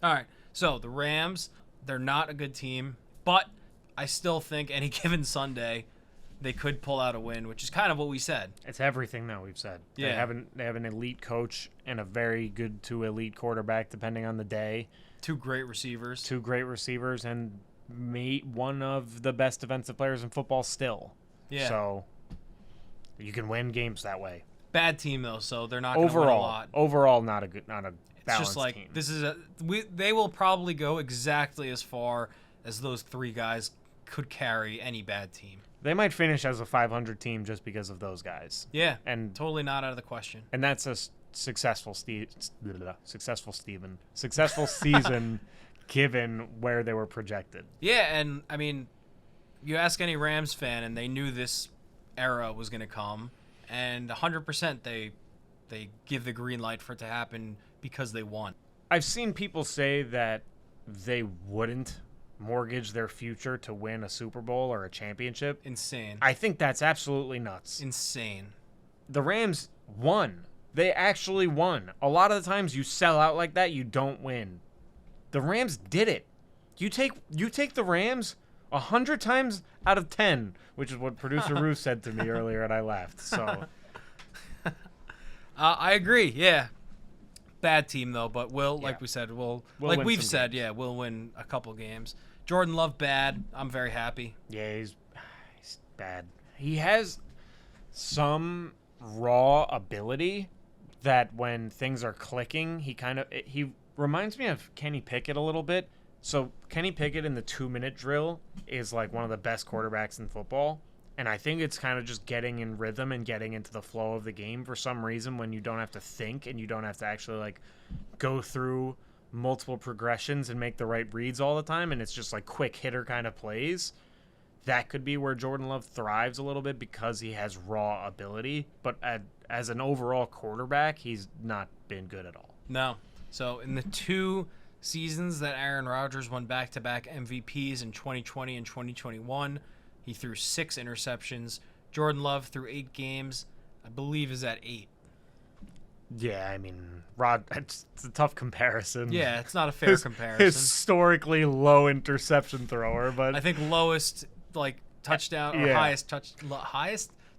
All right. So the Rams, they're not a good team, but I still think any given Sunday they could pull out a win, which is kind of what we said. It's everything that we've said. Yeah. They have an elite coach and a very good to elite quarterback, depending on the day. 2 great receivers. And one of the best defensive players in football still. Yeah. So you can win games that way. Bad team though, so they're not going to win a lot. Overall, not a balanced it's just like team. This is they will probably go exactly as far as those 3 guys could carry any bad team. They might finish as a 500 team just because of those guys. Yeah, and totally not out of the question. And that's a successful season given where they were projected. Yeah, and I mean, you ask any Rams fan, and they knew this era was going to come, and 100% they give the green light for it to happen because they won. I've seen people say that they wouldn't mortgage their future to win a Super Bowl or a championship. Insane. I think that's absolutely nuts. Insane. The Rams won. They actually won. A lot of the times you sell out like that, you don't win. The Rams did it. You take the Rams 100 times out of 10, which is what producer Ruth said to me earlier, and I laughed. So I agree. Yeah. Bad team though, but like we said, we'll like we've said, games. Yeah, we'll win a couple games. Jordan Love bad. I'm very happy. Yeah, he's bad. He has some raw ability, that when things are clicking, he reminds me of Kenny Pickett a little bit. So Kenny Pickett in the 2-minute drill is like one of the best quarterbacks in football. And I think it's kind of just getting in rhythm and getting into the flow of the game for some reason when you don't have to think and you don't have to actually like go through multiple progressions and make the right reads all the time. And it's just like quick hitter kind of plays. That could be where Jordan Love thrives a little bit because he has raw ability. But as an overall quarterback, he's not been good at all. No. So in the 2 seasons that Aaron Rodgers won back-to-back MVPs in 2020 and 2021, he threw 6 interceptions. Jordan Love threw 8 games, I believe is at 8. Yeah, I mean, it's a tough comparison. Yeah, it's not a fair comparison. Historically low interception thrower, but I think lowest like touchdown or Yeah. highest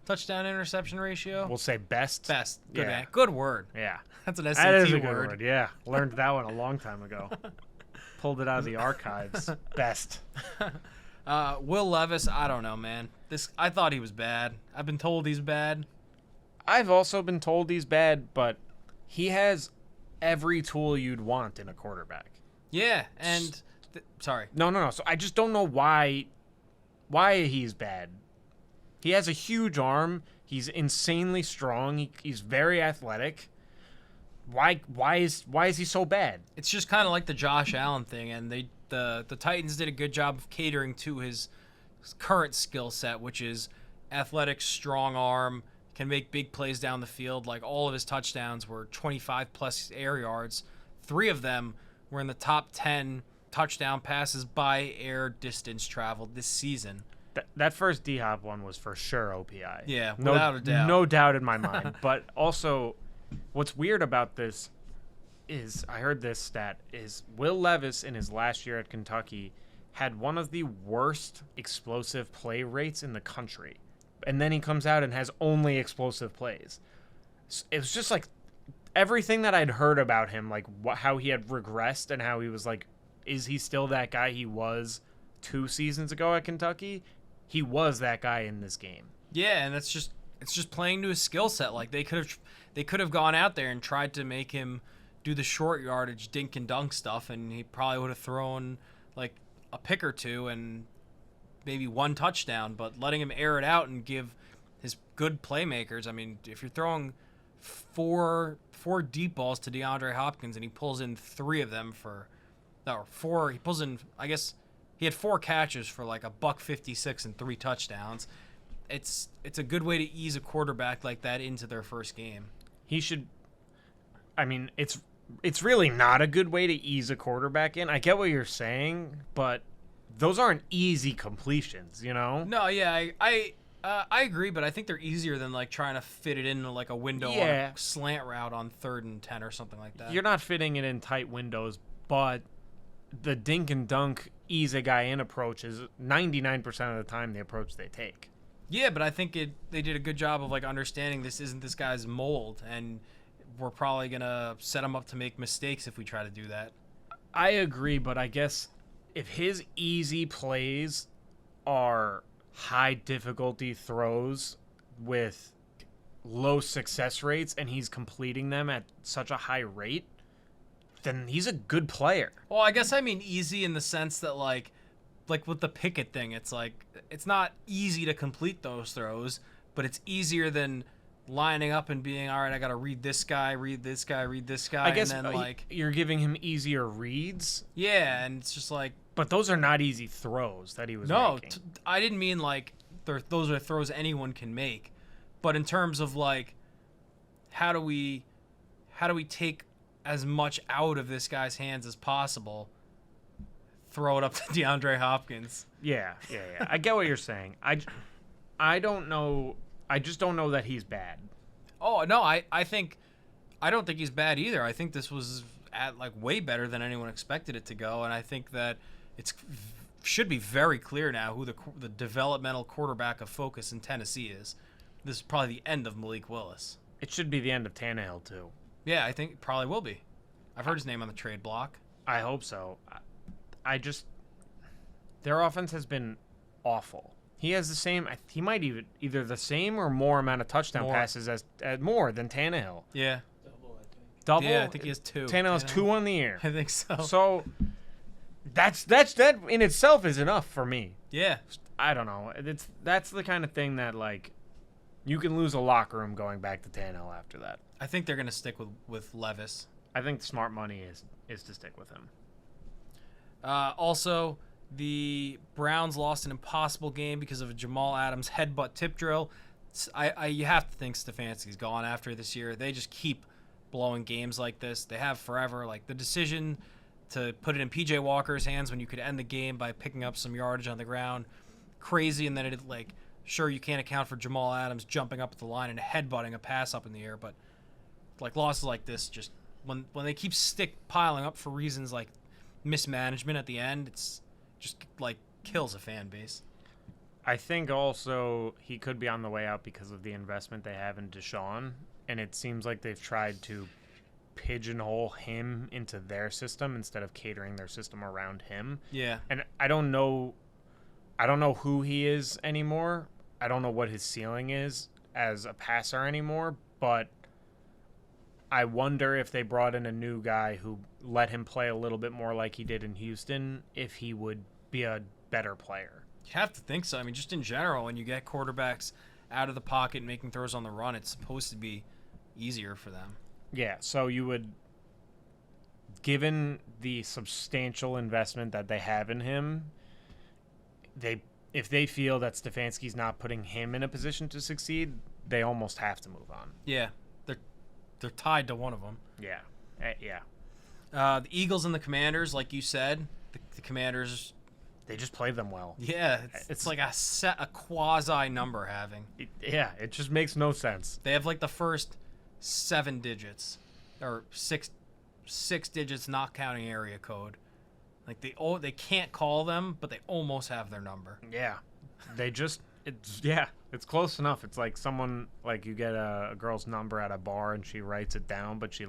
touchdown interception ratio. we'll say best. Best. Good, Yeah. Good word. Yeah. That's an SAT That is a good word. word. Yeah, learned that one a long time ago. Pulled it out of the archives. Best. Will Levis, I don't know, man. I thought he was bad. I've been told he's bad. I've also been told he's bad, but he has every tool you'd want in a quarterback. Yeah, and sorry. No. So I just don't know why he's bad. He has a huge arm. He's insanely strong. He's very athletic. Why is he so bad? It's just kind of like the Josh Allen thing, and the Titans did a good job of catering to his current skill set, which is athletic, strong arm, can make big plays down the field. Like all of his touchdowns were 25 plus air yards. 3 of them were in the top 10 touchdown passes by air distance traveled this season. That first D-Hop one was for sure OPI. Yeah, without a doubt. No doubt in my mind. But also, what's weird about this is, I heard this stat, is Will Levis in his last year at Kentucky had one of the worst explosive play rates in the country. And then he comes out and has only explosive plays. It was just like everything that I'd heard about him, like how he had regressed and how he was like, is he still that guy he was 2 seasons ago at Kentucky? He was that guy in this game. Yeah, and it's just playing to his skill set. Like they could have gone out there and tried to make him do the short yardage dink and dunk stuff, and he probably would have thrown like a pick or 2 and maybe 1 touchdown. But letting him air it out and give his good playmakers. I mean, if you're throwing four deep balls to DeAndre Hopkins and he pulls in 3 of them he pulls in, I guess. He had 4 catches for like $156 and 3 touchdowns. It's a good way to ease a quarterback like that into their first game. He should. I mean, it's really not a good way to ease a quarterback in. I get what you're saying, but those aren't easy completions, you know? No, yeah, I agree, but I think they're easier than like trying to fit it into like a window on a slant route on 3rd and 10 or something like that. You're not fitting it in tight windows, but the dink and dunk ease a guy in approach is 99% of the time the approach they take. Yeah, but I think they did a good job of like understanding this isn't this guy's mold, and we're probably gonna set him up to make mistakes if we try to do that. I agree, but I guess if his easy plays are high difficulty throws with low success rates and he's completing them at such a high rate, then he's a good player. Well, I guess I mean easy in the sense that like with the Pickett thing, it's like it's not easy to complete those throws, but it's easier than lining up and being, all right, I got to read this guy, read this guy, read this guy. I guess and then like you're giving him easier reads. Yeah, and it's just like. But those are not easy throws that he was making. No, I didn't mean like those are throws anyone can make, but in terms of like, how do we take as much out of this guy's hands as possible? Throw it up to DeAndre Hopkins. Yeah. I get what you're saying. I don't know. I just don't know that he's bad. Oh no, I don't think he's bad either. I think this was at like way better than anyone expected it to go, and I think that should be very clear now who the developmental quarterback of focus in Tennessee is. This is probably the end of Malik Willis. It should be the end of Tannehill too. Yeah, I think it probably will be. I've heard his name on the trade block. I hope so. Their offense has been awful. He has the same. He might either the same or more amount of touchdown passes as more than Tannehill. Yeah. Double? Yeah, I think he has 2. Tannehill has 2 on the year. I think so. So that in itself is enough for me. Yeah. I don't know. That's the kind of thing that you can lose a locker room going back to Tannehill after that. I think they're going to stick with Levis. I think the smart money is to stick with him. Also, the Browns lost an impossible game because of a Jamal Adams headbutt tip drill. You have to think Stefanski's gone after this year. They just keep blowing games like this. They have forever. Like the decision to put it in PJ Walker's hands when you could end the game by picking up some yardage on the ground, crazy. And then it sure, you can't account for Jamal Adams jumping up at the line and headbutting a pass up in the air, but losses like this, just when they keep piling up for reasons like mismanagement at the end, it's just kills a fan base. I think also he could be on the way out because of the investment they have in Deshaun, and it seems like they've tried to pigeonhole him into their system instead of catering their system around him. Yeah. And I don't know who he is anymore. I don't know what his ceiling is as a passer anymore, but I wonder if they brought in a new guy who let him play a little bit more like he did in Houston, if he would be a better player. You have to think so. I mean, just in general, when you get quarterbacks out of the pocket making throws on the run, it's supposed to be easier for them. Yeah, so you would, given the substantial investment that they have in him, if they feel that Stefanski's not putting him in a position to succeed, they almost have to move on. Yeah, they're tied to one of them. Yeah, yeah. The Eagles and the Commanders, like you said, the Commanders. They just play them well. Yeah, it's like a quasi number having. It just makes no sense. They have the first 7 digits, or six digits, not counting area code. They can't call them, but they almost have their number. Yeah, it's close enough. It's like someone you get a girl's number at a bar and she writes it down, but she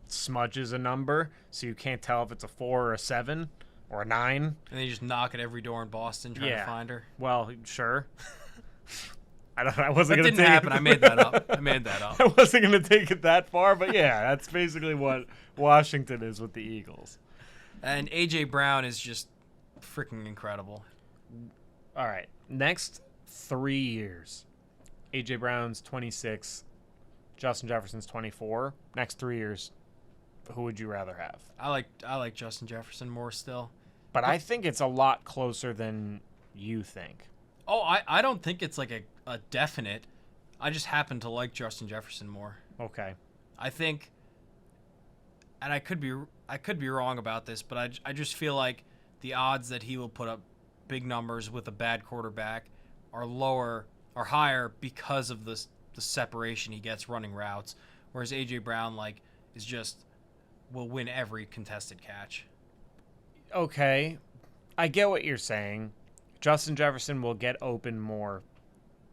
smudges a number so you can't tell if it's a 4 or a 7 or a 9. And they just knock at every door in Boston trying to find her. Well, sure. I wasn't that gonna didn't take happen. I made that up. I wasn't gonna take it that far, but yeah, that's basically what Washington is with the Eagles. And A.J. Brown is just freaking incredible. All right, next 3 years, A.J. Brown's 26, Justin Jefferson's 24. Next 3 years, who would you rather have? I like Justin Jefferson more still. But I think it's a lot closer than you think. Oh, I don't think it's a definite. I just happen to like Justin Jefferson more. Okay. I think, and I could be wrong about this, but I just feel like the odds that he will put up big numbers with a bad quarterback are higher because of the separation he gets running routes, whereas A.J. Brown will win every contested catch. Okay, I get what you're saying. Justin Jefferson will get open more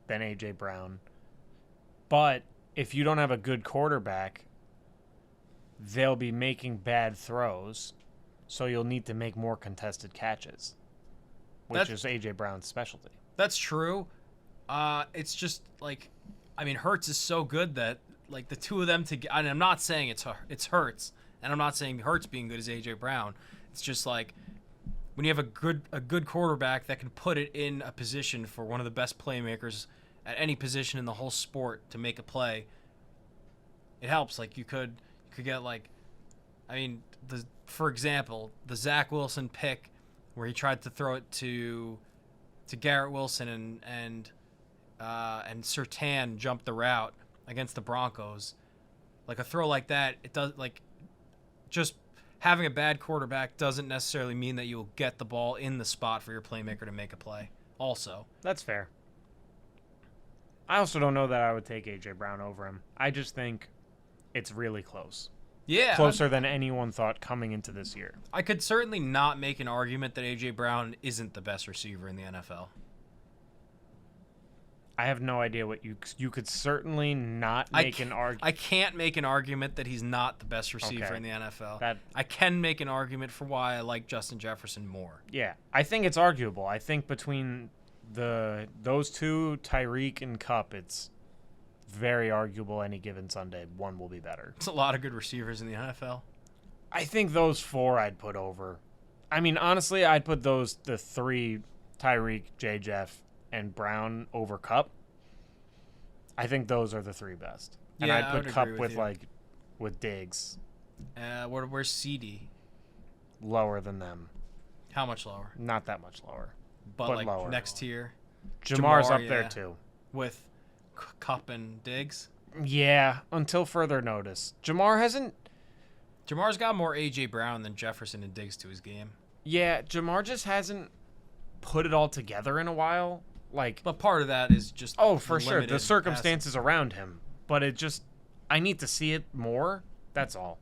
than A.J. Brown. But if you don't have a good quarterback, they'll be making bad throws, so you'll need to make more contested catches, which is A.J. Brown's specialty. That's true. It's just Hurts is so good that the two of them together. And I'm not saying it's Hurts, and I'm not saying Hurts being good is A.J. Brown. It's just when you have a good quarterback that can put it in a position for one of the best playmakers at any position in the whole sport to make a play, it helps. You could get for example, the Zach Wilson pick where he tried to throw it to Garrett Wilson and Surtain jumped the route against the Broncos. A throw like that, it does just having a bad quarterback doesn't necessarily mean that you'll get the ball in the spot for your playmaker to make a play. Also, that's fair. I also don't know that I would take A.J. Brown over him. I just think it's really close. Yeah. Closer than anyone thought coming into this year. I could certainly not make an argument that A.J. Brown isn't the best receiver in the NFL. I have no idea what you could certainly not make an argument. I can't make an argument that he's not the best receiver in the NFL. I can make an argument for why I like Justin Jefferson more. Yeah, I think it's arguable. I think between those two, Tyreek and Kupp, it's very arguable any given Sunday. One will be better. It's a lot of good receivers in the NFL. I think those 4 I'd put over. I mean, honestly, I'd put the 3, Tyreek, J. Jeff, and Brown over Kupp. I think those are the 3 best. And Yeah, I'd I put would Kupp agree with with you. with Diggs Where's CD? lower than them. How much lower? Not that much lower. But But like lower. next tier Jamar's Jamar, up there yeah. too. with Cup and Diggs. Yeah, until further notice. Jamar's got more AJ Brown than Jefferson and Diggs to his game. Yeah, Jamar just hasn't put it all together in a while. Like, But part of that is just oh, for sure, limited the circumstances around him. But I need to see it more. That's all.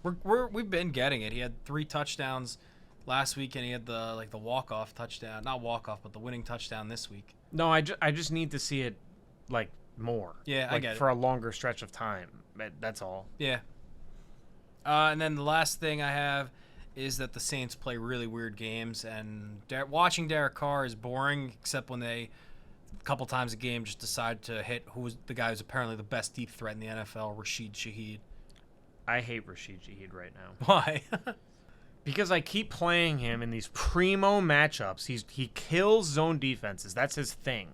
We've been getting it. He had 3 touchdowns last week, and he had the walk-off touchdown. Not walk-off, but the winning touchdown this week. No, I just need to see it, like, more. Yeah, I like, get it. for a longer stretch of time. That's all. Yeah. And then the last thing I have is that the Saints play really weird games, and watching Derek Carr is boring, except when they, a couple times a game, just decide to hit who's the guy who's apparently the best deep threat in the NFL, Rashid Shaheed. I hate Rashid Shaheed right now. Why? Because I keep playing him in these primo matchups. He kills zone defenses. That's his thing.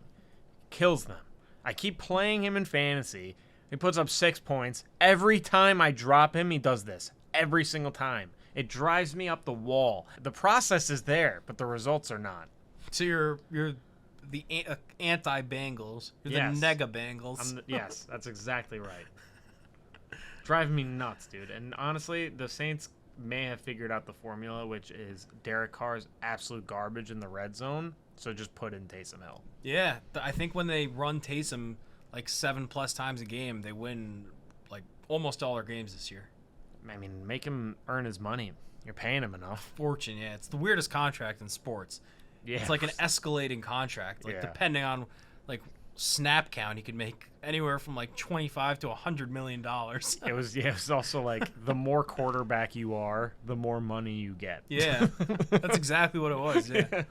Kills them. I keep playing him in fantasy. He puts up 6 points. Every time I drop him, he does this. Every single time. It drives me up the wall. The process is there, but the results are not. So you're the anti-Bengals. You're Yes. the nega Bengals. Yes, that's exactly right. Driving me nuts, dude. And honestly, the Saints may have figured out the formula, which is Derek Carr's absolute garbage in the red zone. So just put in Taysom Hill. Yeah, I think when they run Taysom like 7+ times a game, they win like almost all their games this year. I mean, make him earn his money. You're paying him enough. Fortune, yeah. It's the weirdest contract in sports. Yeah. It's like an escalating contract. Like Yeah. depending on like snap count, he could make anywhere from like $25 to $100 million. It was also like the more quarterback you are, the more money you get. Yeah, that's exactly what it was. Yeah.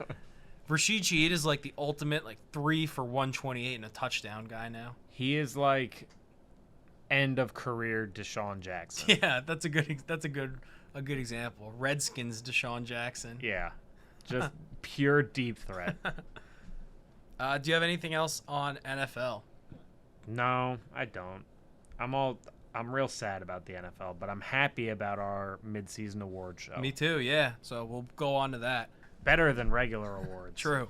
Rashid Shaheed is like the ultimate like 3 for 128 and a touchdown guy now. He is like end of career Deshaun Jackson. Yeah, that's a good example. Redskins Deshaun Jackson. Yeah. Just pure deep threat. Do you have anything else on NFL? No, I don't. I'm real sad about the NFL, but I'm happy about our midseason award show. Me too, yeah. So we'll go on to that. Better than regular awards. True.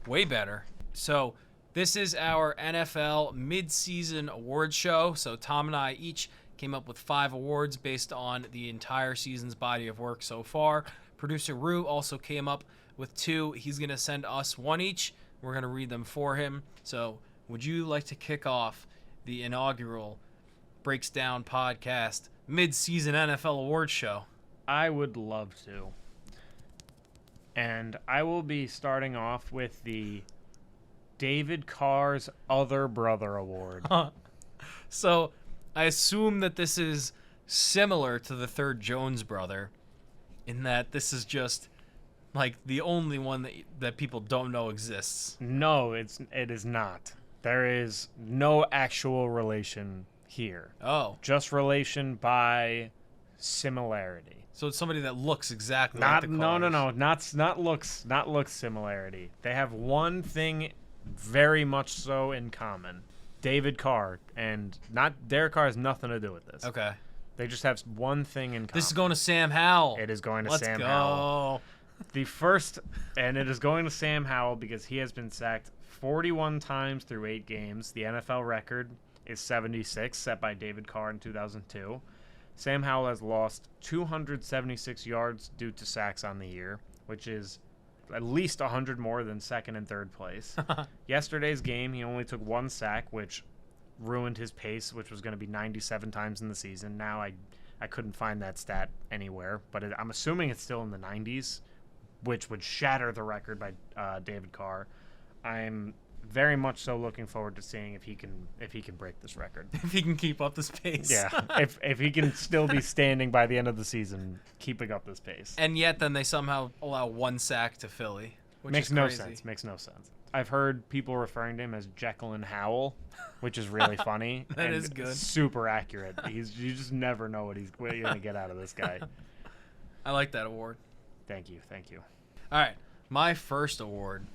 Way better. So this is our NFL midseason award show. So Tom and I each came up with 5 awards based on the entire season's body of work so far. Producer Rue also came up with 2. He's going to send us 1 each. We're going to read them for him. So would you like to kick off the inaugural Breaks Down podcast mid-season NFL awards show? I would love to. And I will be starting off with the David Carr's Other Brother Award. So I assume that this is similar to the third Jones brother in that this is just like the only one that people don't know exists. No, it is not. There is no actual relation here. Oh. Just relation by similarity. So it's somebody that looks exactly Not like the Carrs. not looks similarity. They have one thing very much so in common. David Carr and not Derek Carr has nothing to do with this. Okay. They just have one thing in common. This is going to Sam Howell. It is going to Let's Sam go. Howell. The first, and it is going to Sam Howell because he has been sacked 41 times through 8 games. The NFL record is 76, set by David Carr in 2002. Sam Howell has lost 276 yards due to sacks on the year, which is at least 100 more than second and third place. Yesterday's game, he only took 1 sack, which ruined his pace, which was going to be 97 times in the season. Now I couldn't find that stat anywhere, but I'm assuming it's still in the 90s, which would shatter the record by David Carr. I'm very much so looking forward to seeing if he can break this record. If he can keep up this pace. Yeah, if he can still be standing by the end of the season, keeping up this pace. And yet then they somehow allow 1 sack to Philly, which Makes is no crazy. sense. Makes no sense. I've heard people referring to him as Jekyll and Howell, which is really funny. That and is good. Super accurate. You just never know what you're gonna get out of this guy. I like that award. Thank you. All right, my first award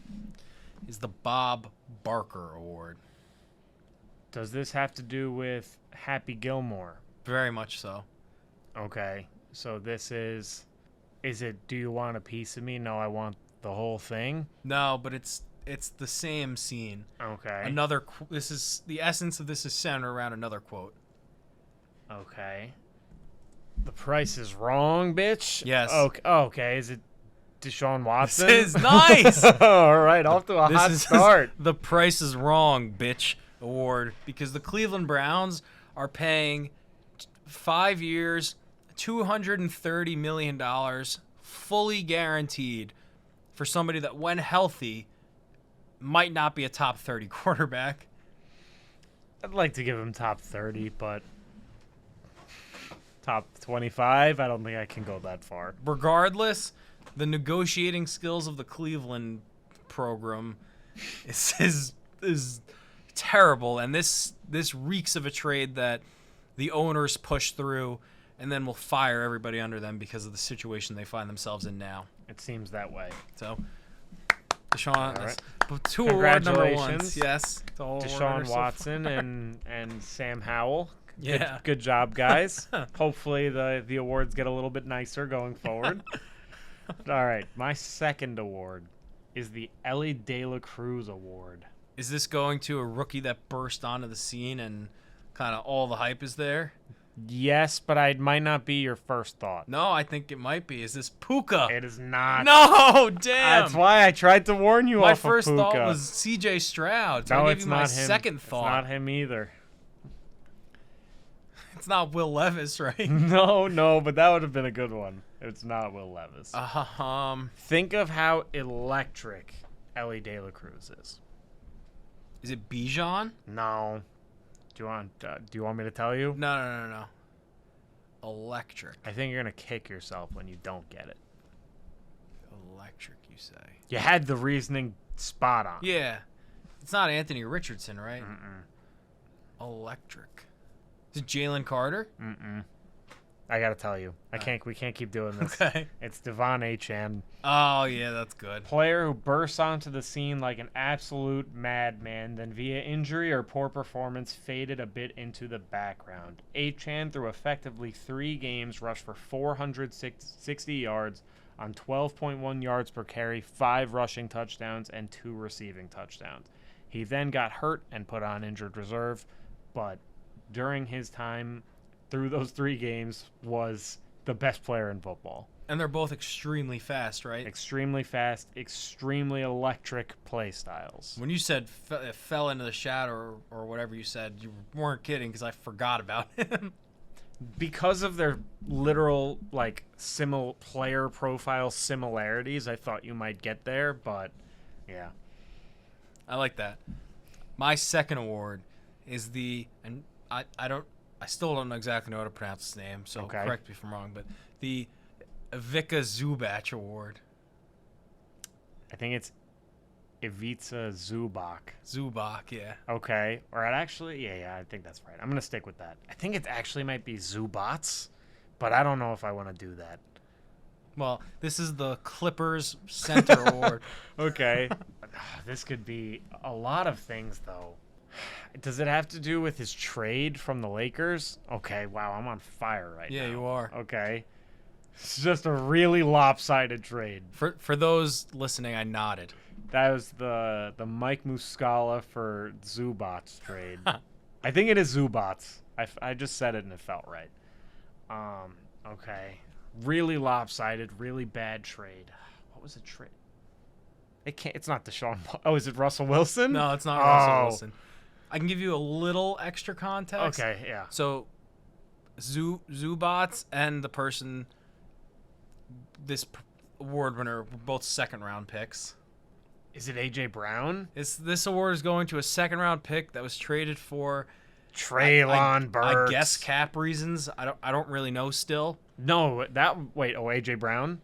is the Bob Barker Award. Does this have to do with Happy Gilmore? Very much so. Okay, so this is it Do You Want a Piece of Me? No, I Want the Whole Thing? No, but it's the same scene. Okay. This is the essence of this is centered around another quote. Okay. The Price is Wrong, bitch? Yes. Okay. Is it Deshaun Watson? This is nice. All right, off to a hot start. The Price is Wrong, bitch award, because the Cleveland Browns are paying 5 years, $230 million, fully guaranteed, for somebody that, when healthy, might not be a top 30 quarterback. I'd like to give him top 30, but top 25, I don't think I can go that far. Regardless, the negotiating skills of the Cleveland program is terrible, and this reeks of a trade that the owners push through and then will fire everybody under them because of the situation they find themselves in now. It seems that way. So, Deshaun, right. two award number ones. Congratulations. Yes, to all Deshaun winners so Watson and Sam Howell. Yeah. Good job, guys. Hopefully the awards get a little bit nicer going forward. All right, my second award is the Ellie De La Cruz Award. Is this going to a rookie that burst onto the scene and kind of all the hype is there? Yes, but it might not be your first thought. No, I think it might be. Is this Puka? It is not. No, damn. That's why I tried to warn you My off first of Puka. thought was C.J. Stroud. So No, I gave it's you my not him. second thought. It's not him either. It's not Will Levis, right? No, but that would have been a good one. It's not Will Levis. Think of how electric Ellie De La Cruz is. Is it Bijan? No. Do you want me to tell you? No. Electric. I think you're gonna kick yourself when you don't get it. Electric, you say? You had the reasoning spot on. Yeah. It's not Anthony Richardson, right? Mm-mm. Electric. Is it Jalen Carter? Mm-mm. I gotta tell you, we can't keep doing this. Okay. It's Devon Achane. Oh yeah, that's good. Player who bursts onto the scene like an absolute madman, then via injury or poor performance faded a bit into the background. Achane, through effectively 3 games, rushed for 460 yards on 12.1 yards per carry, 5 rushing touchdowns, and 2 receiving touchdowns. He then got hurt and put on injured reserve, but during his time through those 3 games was the best player in football. And they're both extremely fast, right? Extremely fast, extremely electric play styles. When you said fell into the shadow or whatever you said, you weren't kidding because I forgot about him. Because of their literal player profile similarities, I thought you might get there, but yeah. I like that. My second award is I still don't exactly know how to pronounce his name, so Okay. correct me if I'm wrong, but the Ivica Zubac Award. I think it's Ivica Zubac. Zubac, yeah. Okay. Or I think that's right. I'm going to stick with that. I think it actually might be Zubats, but I don't know if I want to do that. Well, this is the Clippers Center Award. Okay. This could be a lot of things, though. Does it have to do with his trade from the Lakers? Okay, wow, I'm on fire right now. Yeah, you are. Okay. It's just a really lopsided trade. For those listening, I nodded. That was the Mike Muscala for Zubats trade. I think it is Zubats. I just said it and it felt right. Okay. Really lopsided, really bad trade. What was the trade? It's not Deshaun. Oh, is it Russell Wilson? No, it's not Russell Wilson. I can give you a little extra context. Okay, yeah. So, Zubats and the person, this award winner, were both second-round picks. Is it A.J. Brown? This award is going to a second-round pick that was traded for Treylon Burks. I guess cap reasons. I don't really know still. No, A.J. Brown?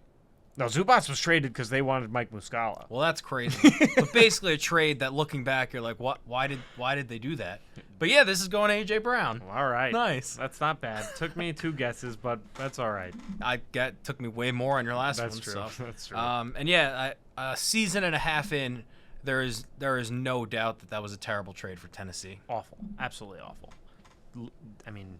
No, Zubats was traded because they wanted Mike Muscala. Well, that's crazy. But basically a trade that, looking back, you're like, what? Why did they do that? But yeah, this is going to AJ Brown. Well, all right. Nice. That's not bad. Took me 2 guesses, but that's all right. Took me way more on your last That's one. true. So. That's true. And yeah, a season and a half in, there is no doubt that was a terrible trade for Tennessee. Awful. Absolutely awful. I mean,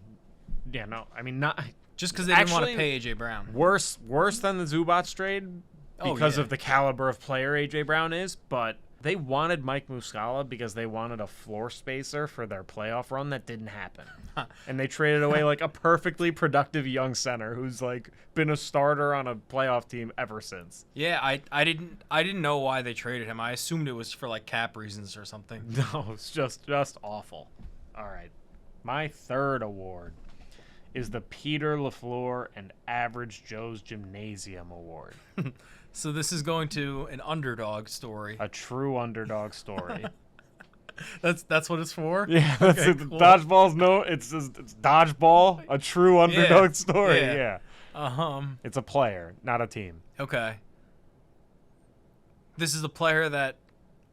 yeah, no. I mean, not Just because they didn't want to Actually, pay AJ Brown. worse than the Zubats trade because of the caliber of player AJ Brown is, but they wanted Mike Muscala because they wanted a floor spacer for their playoff run that didn't happen. And they traded away like a perfectly productive young center who's like been a starter on a playoff team ever since. Yeah, I didn't know why they traded him. I assumed it was for like cap reasons or something. No, it's just awful. All right. My third award is the Peter LaFleur and Average Joe's Gymnasium Award. So this is going to an underdog story. A true underdog story. That's what it's for? Yeah, that's Okay, it. cool. Dodgeball's it's dodgeball, a true underdog story. yeah. Yeah. It's a player, not a team. Okay. This is a player that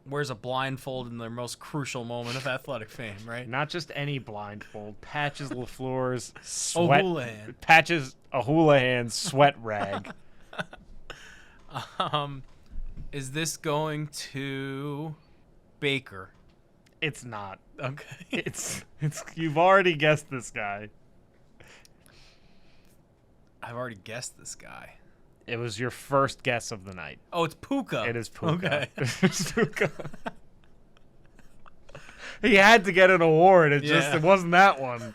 wears a blindfold in their most crucial moment of athletic fame, right? Not just any blindfold. Patches LaFleur's sweat. O'Houlihan. Patches O'Houlihan's sweat rag. Is this going to Baker? It's not. Okay. It's you've already guessed this guy. I've already guessed this guy. It was your first guess of the night. Oh, it's Puka. It is Puka. Okay. It's Puka. He had to get an award. It wasn't that one.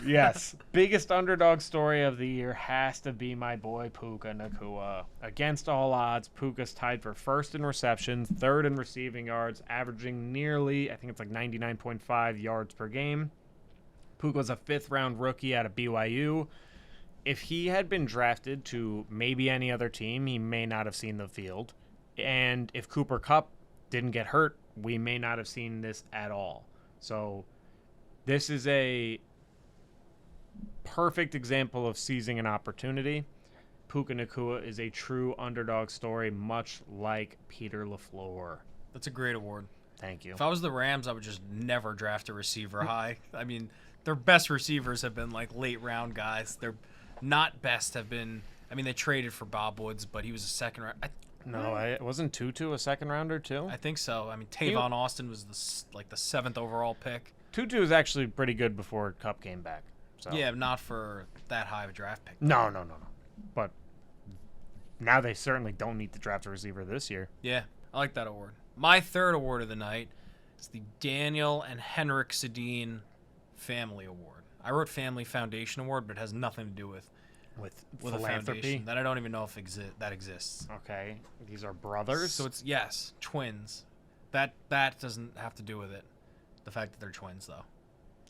Yes. Biggest underdog story of the year has to be my boy Puka Nacua. Against all odds, Puka's tied for first in receptions, third in receiving yards, averaging nearly, I think it's like 99.5 yards per game. Puka's a 5th round rookie out of BYU. If he had been drafted to maybe any other team, he may not have seen the field. And if Cooper Kupp didn't get hurt, we may not have seen this at all. So this is a perfect example of seizing an opportunity. Puka Nacua is a true underdog story, much like Peter LaFleur. That's a great award. Thank you. If I was the Rams, I would just never draft a receiver high. I mean, their best receivers have been like late round guys. Their not best have been, I mean, they traded for Bob Woods, but he was a second round. Wasn't Tutu a second rounder too? I think so. I mean, Tavon Austin was the 7th overall pick. Tutu was actually pretty good before Kupp came back. So. Yeah, not for that high of a draft pick. No. But now they certainly don't need to draft a receiver this year. Yeah, I like that award. My third award of the night is the Daniel and Henrik Sedin Family Award. I wrote Family Foundation Award, but it has nothing to do with a philanthropy. foundation that I don't even know if that exists. Okay, these are brothers. So it's twins. That doesn't have to do with it. The fact that they're twins, though.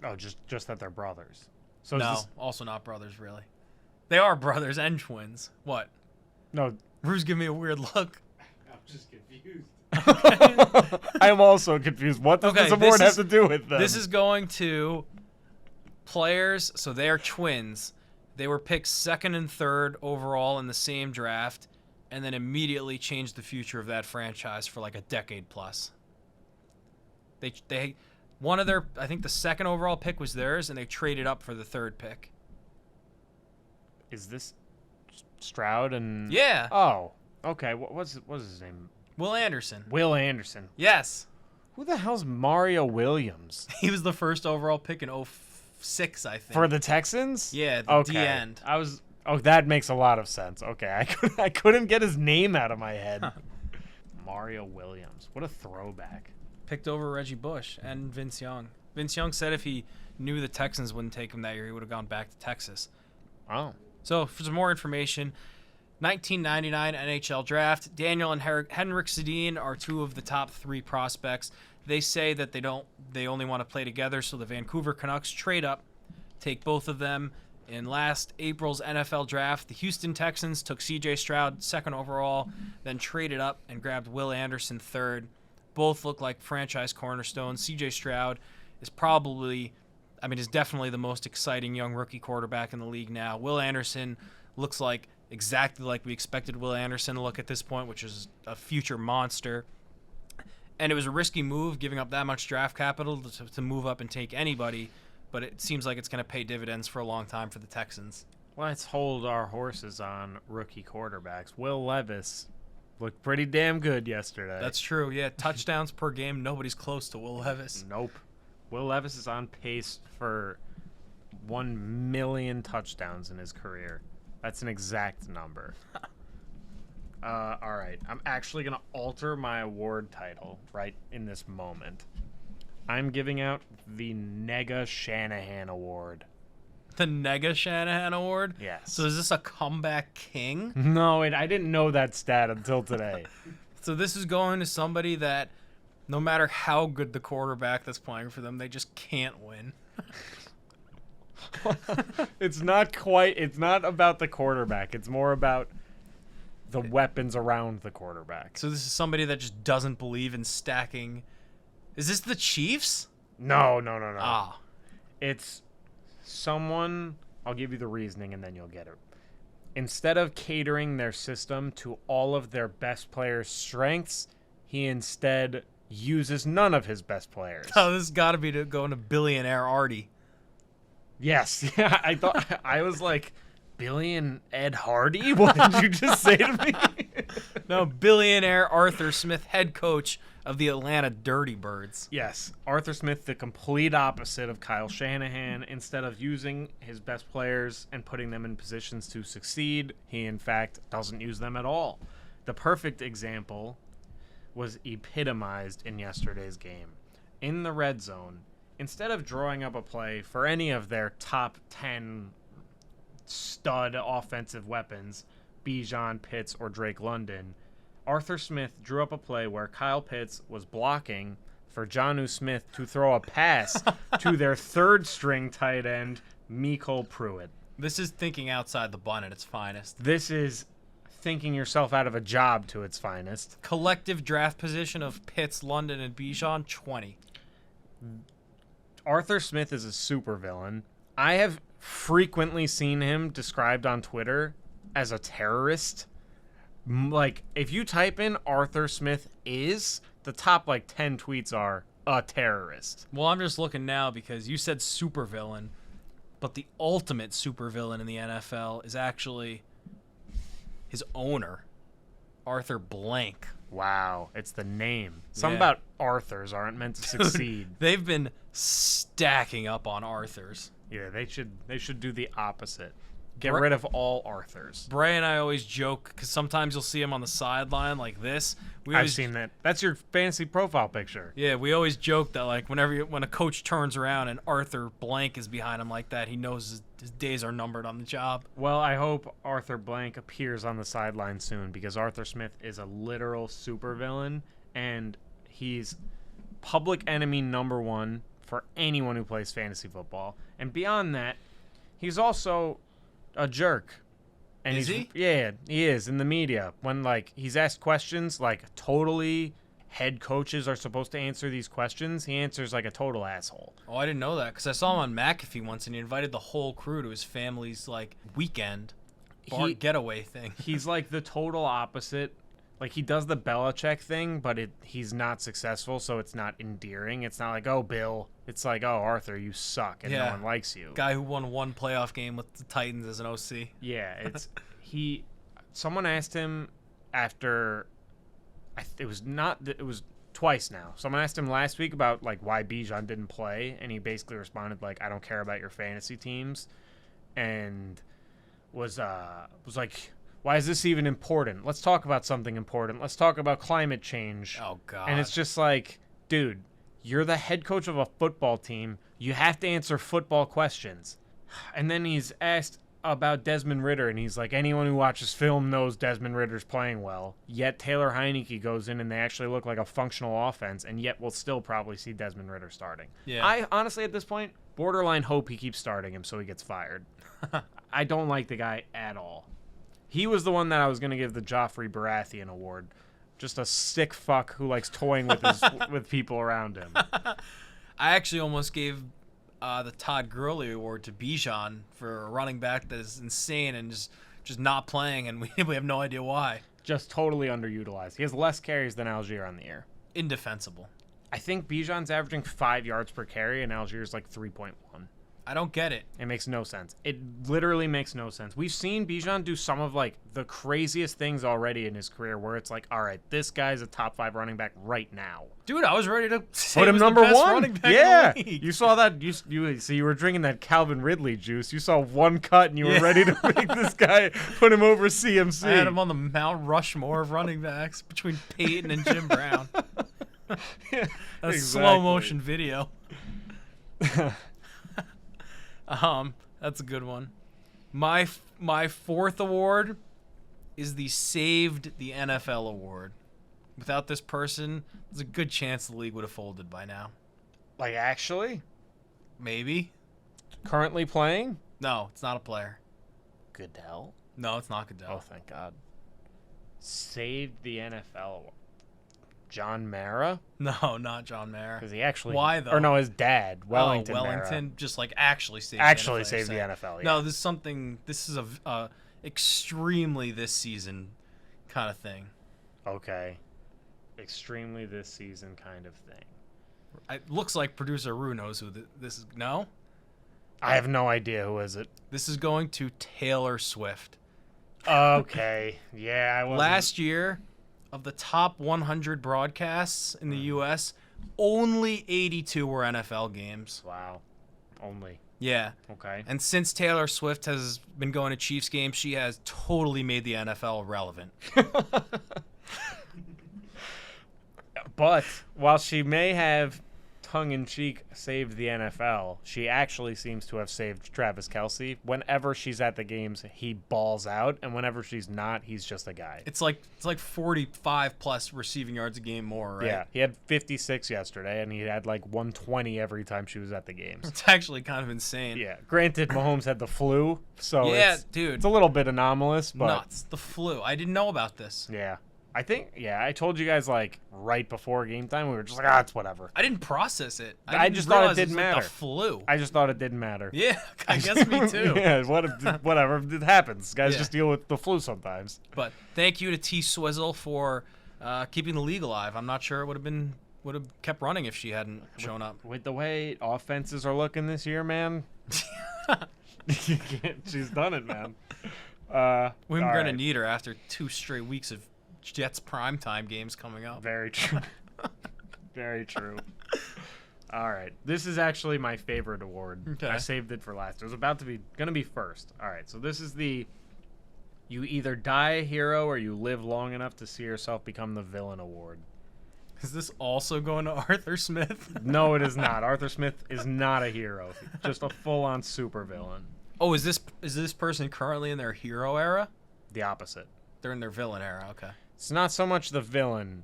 Oh, just that they're brothers. So no, also not brothers, really. They are brothers and twins. What? No, Rue's giving me a weird look. I'm just confused. I'm also confused. What does this award have to do with them? This is going to players. So they are twins. They were picked 2nd and 3rd overall in the same draft, and then immediately changed the future of that franchise for like a decade plus. They one of their, I think the 2nd overall pick was theirs, and they traded up for the 3rd pick. Is this Stroud and? Yeah. Oh, okay. What's his name? Will Anderson. Will Anderson. Yes. Who the hell's Mario Williams? He was the 1st overall pick in 2006, I think. For the Texans? Yeah, the D end. Oh, that makes a lot of sense. Okay, I couldn't get his name out of my head. Mario Williams. What a throwback. Picked over Reggie Bush and Vince Young. Vince Young said if he knew the Texans wouldn't take him that year, he would have gone back to Texas. Oh. So for some more information, 1999 NHL draft. Daniel and Henrik Sedin are 2 of the top 3 prospects. They say that they only want to play together, so the Vancouver Canucks trade up, take both of them. In last April's NFL draft, the Houston Texans took C.J. Stroud 2nd overall, then traded up and grabbed Will Anderson 3rd. Both look like franchise cornerstones. C.J. Stroud is definitely the most exciting young rookie quarterback in the league now. Will Anderson looks like exactly like we expected Will Anderson to look at this point, which is a future monster. And it was a risky move, giving up that much draft capital to move up and take anybody, but it seems like it's going to pay dividends for a long time for the Texans. Let's hold our horses on rookie quarterbacks. Will Levis looked pretty damn good yesterday. That's true, yeah. Touchdowns per game, nobody's close to Will Levis. Nope. Will Levis is on pace for 1 million touchdowns in his career. That's an exact number. All right. I'm actually going to alter my award title right in this moment. I'm giving out the Nega Shanahan Award. The Nega Shanahan Award? Yes. So is this a comeback king? No, I didn't know that stat until today. So this is going to somebody that no matter how good the quarterback that's playing for them, they just can't win. It's not about the quarterback. It's more about the weapons around the quarterback. So this is somebody that just doesn't believe in stacking. Is this the Chiefs? No. Ah. It's someone, I'll give you the reasoning and then you'll get it. Instead of catering their system to all of their best players' strengths, he instead uses none of his best players. Oh, this has got to be going to billionaire Artie. Yes. Yeah, I was like, Billion Ed Hardy? What did you just say to me? No, billionaire Arthur Smith, head coach of the Atlanta Dirty Birds. Yes, Arthur Smith, the complete opposite of Kyle Shanahan. Instead of using his best players and putting them in positions to succeed, he in fact doesn't use them at all. The perfect example was epitomized in yesterday's game. In the red zone, instead of drawing up a play for any of their top 10 stud offensive weapons, Bijan, Pitts, or Drake London, Arthur Smith drew up a play where Kyle Pitts was blocking for Jonnu Smith to throw a pass to their third-string tight end, Mecole Pruitt. This is thinking outside the bun at its finest. This is thinking yourself out of a job to its finest. Collective draft position of Pitts, London, and Bijan, 20. Arthur Smith is a supervillain. I have frequently seen him described on Twitter as a terrorist. Like, if you type in Arthur Smith is, the top, 10 tweets are a terrorist. Well, I'm just looking now because you said supervillain, but the ultimate supervillain in the NFL is actually his owner, Arthur Blank. Wow, it's the name. Something Yeah. about Arthurs aren't meant to succeed. They've been stacking up on Arthurs. Yeah, they should do the opposite. Get Bra- rid of all Arthurs. Bray and I always joke because sometimes you'll see him on the sideline like this. I've seen that. That's your fantasy profile picture. Yeah, we always joke that when a coach turns around and Arthur Blank is behind him like that, he knows his days are numbered on the job. Well, I hope Arthur Blank appears on the sideline soon because Arthur Smith is a literal supervillain and he's public enemy number one for anyone who plays fantasy football. And beyond that, he's also a jerk. And Is he? Yeah, he is in the media. When he's asked questions totally head coaches are supposed to answer these questions, he answers like a total asshole. Oh, I didn't know that because I saw him on McAfee once and he invited the whole crew to his family's weekend getaway thing. He's the total opposite. He does the Belichick thing, but he's not successful, so it's not endearing. It's not oh, Bill. It's oh, Arthur, you suck, and no one likes you. Guy who won one playoff game with the Titans as an OC. Yeah, it's someone asked him after it was twice now. Someone asked him last week about why Bijan didn't play, and he basically responded I don't care about your fantasy teams, and was like, why is this even important? Let's talk about something important. Let's talk about climate change. Oh, God. And it's just dude, you're the head coach of a football team. You have to answer football questions. And then he's asked about Desmond Ridder, and he's anyone who watches film knows Desmond Ridder's playing well. Yet Taylor Heineke goes in, and they actually look like a functional offense, and yet we'll still probably see Desmond Ridder starting. Yeah. I honestly, at this point, borderline hope he keeps starting him so he gets fired. I don't like the guy at all. He was the one that I was going to give the Joffrey Baratheon award. Just a sick fuck who likes toying with with people around him. I actually almost gave the Todd Gurley award to Bijan for a running back that is insane and just just not playing, and we have no idea why. Just totally underutilized. He has less carries than Algier on the air. Indefensible. I think Bijan's averaging 5 yards per carry, and Algier's like 3.1. I don't get it. It makes no sense. It literally makes no sense. We've seen Bijan do some of like the craziest things already in his career, where it's like, all right, this guy's a top 5 running back right now. Dude, I was ready to say put him number one. Running back yeah, in the league. You saw that. You were drinking that Calvin Ridley juice. You saw one cut, and you were ready to make this guy put him over CMC. I had him on the Mount Rushmore of running backs between Peyton and Jim Brown. Yeah, a slow motion video. That's a good one. My fourth award is the Saved the NFL award. Without this person, there's a good chance the league would have folded by now. Like, actually? Maybe. Currently playing? No, it's not a player. Goodell? No, it's not Goodell. Oh, thank God. Saved the NFL. John Mara? No, not John Mara. Because he actually... Why, though? Or no, his dad, Wellington Wellington, Mara. just like actually saved Actually the NFL. saved the NFL, yeah. No, this is a extremely this season kind of thing. Okay. Extremely this season kind of thing. It looks like producer Rue knows who this is. No? I have no idea who is it. This is going to Taylor Swift. Okay. Yeah, I wasn't... Last year, of the top 100 broadcasts in the U.S., only 82 were NFL games. Wow. Only. Yeah. Okay. And since Taylor Swift has been going to Chiefs games, she has totally made the NFL relevant. But while she may have tongue-in-cheek saved the NFL, she actually seems to have saved Travis Kelce. Whenever she's at the games, he balls out, and whenever she's not, he's just a guy. It's like 45 plus receiving yards a game more, right? Yeah, he had 56 yesterday, and he had like 120 every time she was at the games. It's actually kind of insane. Yeah, granted, Mahomes had the flu, so yeah, it's dude, a little bit anomalous, but nuts. The flu. I didn't know about this. yeah. I told you guys like right before game time. We were just like, it's whatever. I didn't process it. I didn't just thought it realize didn't was like matter. the flu. I just thought it didn't matter. Yeah, I guess me too. Yeah, whatever. It happens. Guys Yeah. just deal with the flu sometimes. But thank you to T Swizzle for keeping the league alive. I'm not sure it would have kept running if she hadn't shown up. With the way offenses are looking this year, man, she's done it, man. We're all gonna right. need her after 2 straight weeks of Jets primetime games coming up. Very true. Very true. All right. This is actually my favorite award. Okay. I saved it for last. It was gonna be first. All right. So this is the you either die a hero or you live long enough to see yourself become the villain award. Is this also going to Arthur Smith? No, it is not. Arthur Smith is not a hero. Just a full-on supervillain. Oh, is this person currently in their hero era? The opposite. They're in their villain era. Okay. It's not so much the villain.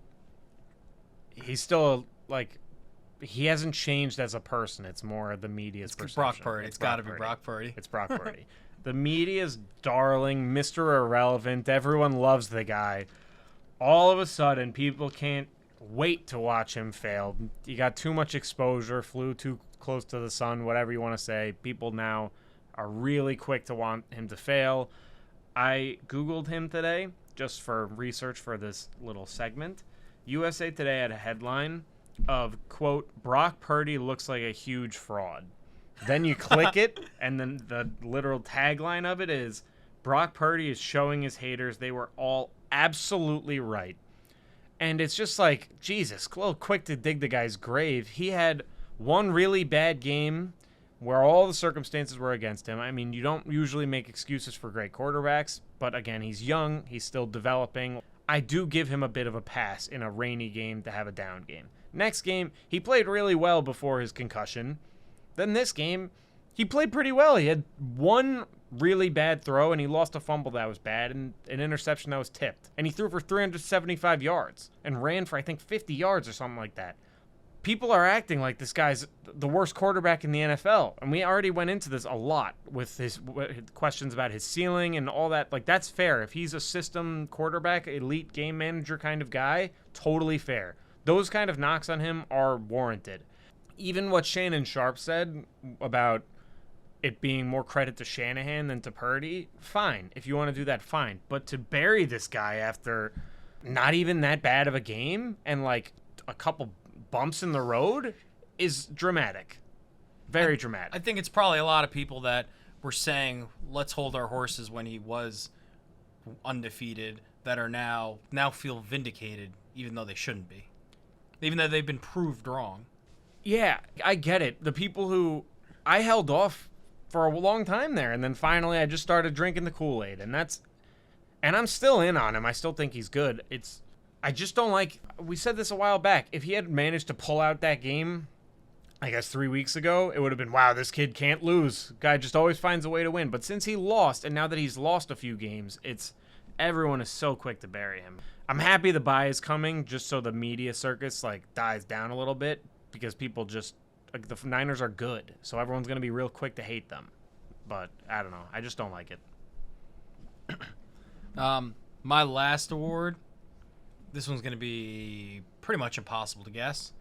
He's still like he hasn't changed as a person. It's more the media's perception. Brock Purdy. It's got to be Brock Purdy. It's Brock Purdy. The media's darling, Mr. Irrelevant. Everyone loves the guy. All of a sudden, people can't wait to watch him fail. He got too much exposure, flew too close to the sun, whatever you want to say. People now are really quick to want him to fail. I Googled him today just for research for this little segment. USA Today had a headline of, quote, Brock Purdy looks like a huge fraud. Then you click it, and then the literal tagline of it is, Brock Purdy is showing his haters they were all absolutely right. And it's just like, Jesus, a little quick to dig the guy's grave. He had one really bad game where all the circumstances were against him. I mean, you don't usually make excuses for great quarterbacks, but again, he's young, he's still developing. I do give him a bit of a pass in a rainy game to have a down game. Next game, he played really well before his concussion. Then this game, he played pretty well. He had one really bad throw, and he lost a fumble that was bad and an interception that was tipped. And he threw for 375 yards and ran for, I think, 50 yards or something like that. People are acting like this guy's the worst quarterback in the NFL. And we already went into this a lot with his questions about his ceiling and all that. Like, that's fair. If he's a system quarterback, elite game manager kind of guy, totally fair. Those kind of knocks on him are warranted. Even what Shannon Sharp said about it being more credit to Shanahan than to Purdy, fine. If you want to do that, fine. But to bury this guy after not even that bad of a game and like a couple bumps in the road is dramatic. Very dramatic. I think it's probably a lot of people that were saying, let's hold our horses when he was undefeated, that are now feel vindicated, even though they shouldn't be. Even though they've been proved wrong. Yeah, I get it. The people who I held off for a long time there, and then finally I just started drinking the Kool-Aid, and I'm still in on him. I still think he's good. I just don't like, we said this a while back, if he had managed to pull out that game, I guess 3 weeks ago, it would have been, wow, this kid can't lose. Guy just always finds a way to win. But since he lost, and now that he's lost a few games, everyone is so quick to bury him. I'm happy the bye is coming, just so the media circus like dies down a little bit, because people just, like, the Niners are good, so everyone's going to be real quick to hate them. But I don't know. I just don't like it. My last award, this one's going to be pretty much impossible to guess,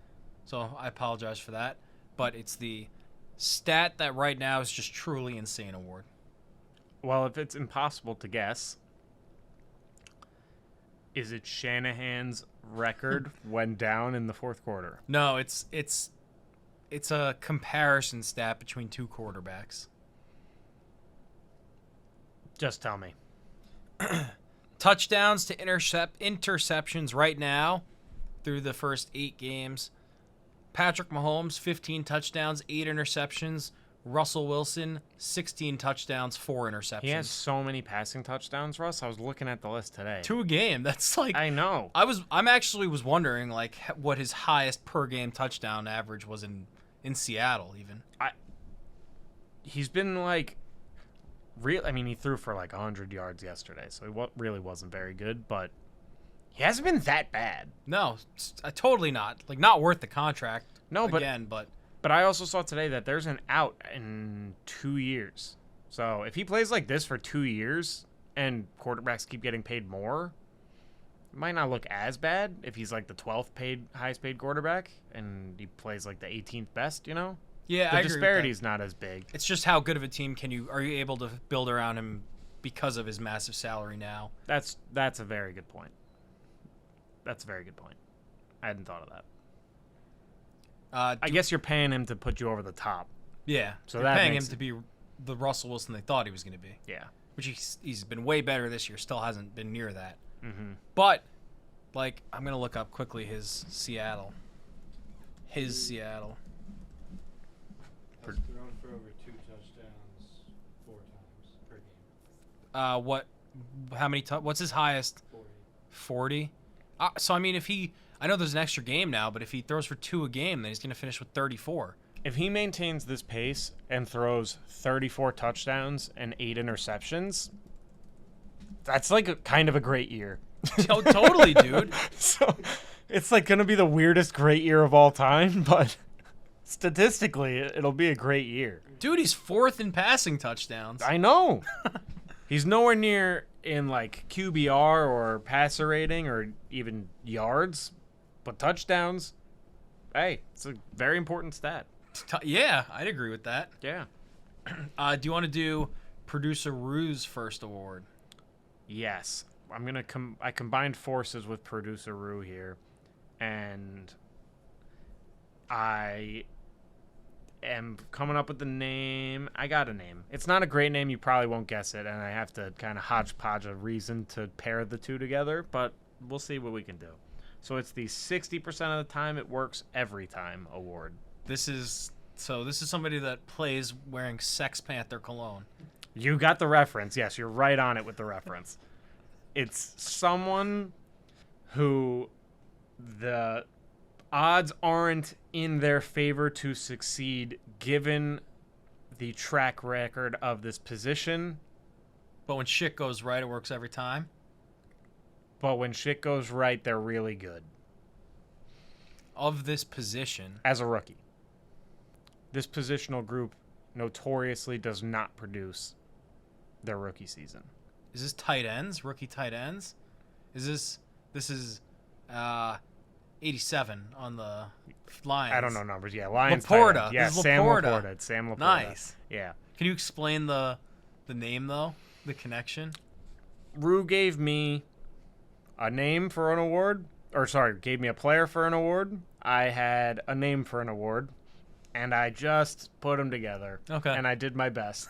so I apologize for that. But it's the stat that right now is just truly insane award. Well, if it's impossible to guess, is it Shanahan's record when down in the fourth quarter? No, it's a comparison stat between two quarterbacks. Just tell me. Touchdowns to interceptions right now through the first 8 games. Patrick Mahomes, 15 touchdowns, 8 interceptions. Russell Wilson, 16 touchdowns, 4 interceptions. He has so many passing touchdowns, Russ. I was looking at the list today. 2 a game. That's like, I know. I'm actually wondering like what his highest per game touchdown average was in Seattle even. He's been like I mean, he threw for like 100 yards yesterday, so he really wasn't very good, but he hasn't been that bad. No, totally not. Like, not worth the contract. No, but I also saw today that there's an out in 2 years. So if he plays like this for 2 years and quarterbacks keep getting paid more, it might not look as bad if he's like the 12th highest paid quarterback and he plays like the 18th best, you know? Yeah, the I agree disparity with is not as big. It's just how good of a team are you able to build around him because of his massive salary now? That's a very good point. That's a very good point. I hadn't thought of that. I guess you're paying him to put you over the top. Yeah, so you're paying him to be the Russell Wilson they thought he was going to be. Yeah, which he's been way better this year. Still hasn't been near that. Mm-hmm. But like, I'm gonna look up quickly his Seattle. Has thrown for over 2 touchdowns 4 times per game. How many? What's his highest? 40. So I mean, I know there's an extra game now, but if he throws for 2 a game, then he's gonna finish with 34. If he maintains this pace and throws 34 touchdowns and 8 interceptions, that's like kind of a great year. Oh, totally, dude. So it's like going to be the weirdest great year of all time, but statistically, it'll be a great year. Dude, he's 4th in passing touchdowns. I know. He's nowhere near in like QBR or passer rating or even yards, but touchdowns, hey, it's a very important stat. Yeah, I'd agree with that. Yeah. Do you want to do Producer Rue's first award? Yes. I'm going to I combined forces with Producer Rue here, and I am coming up with the name. I got a name. It's not a great name. You probably won't guess it, and I have to kind of hodgepodge a reason to pair the two together, but we'll see what we can do. So it's the 60% of the time it works every time award. This is somebody that plays wearing Sex Panther cologne. You got the reference. Yes, you're right on it with the reference. It's someone who the odds aren't in their favor to succeed given the track record of this position. But when shit goes right, it works every time. But when shit goes right, they're really good. Of this position. As a rookie. This positional group notoriously does not produce their rookie season. Is this tight ends? Rookie tight ends? Is this 87 on the Lions. I don't know numbers. Yeah, Lions. Laporta. tight end. Yeah, This is Sam Laporta. Laporta. It's Sam Laporta. Nice. Yeah. Can you explain the name though? The connection? Rue gave me a name for an award, gave me a player for an award. I had a name for an award, and I just put them together. Okay. And I did my best.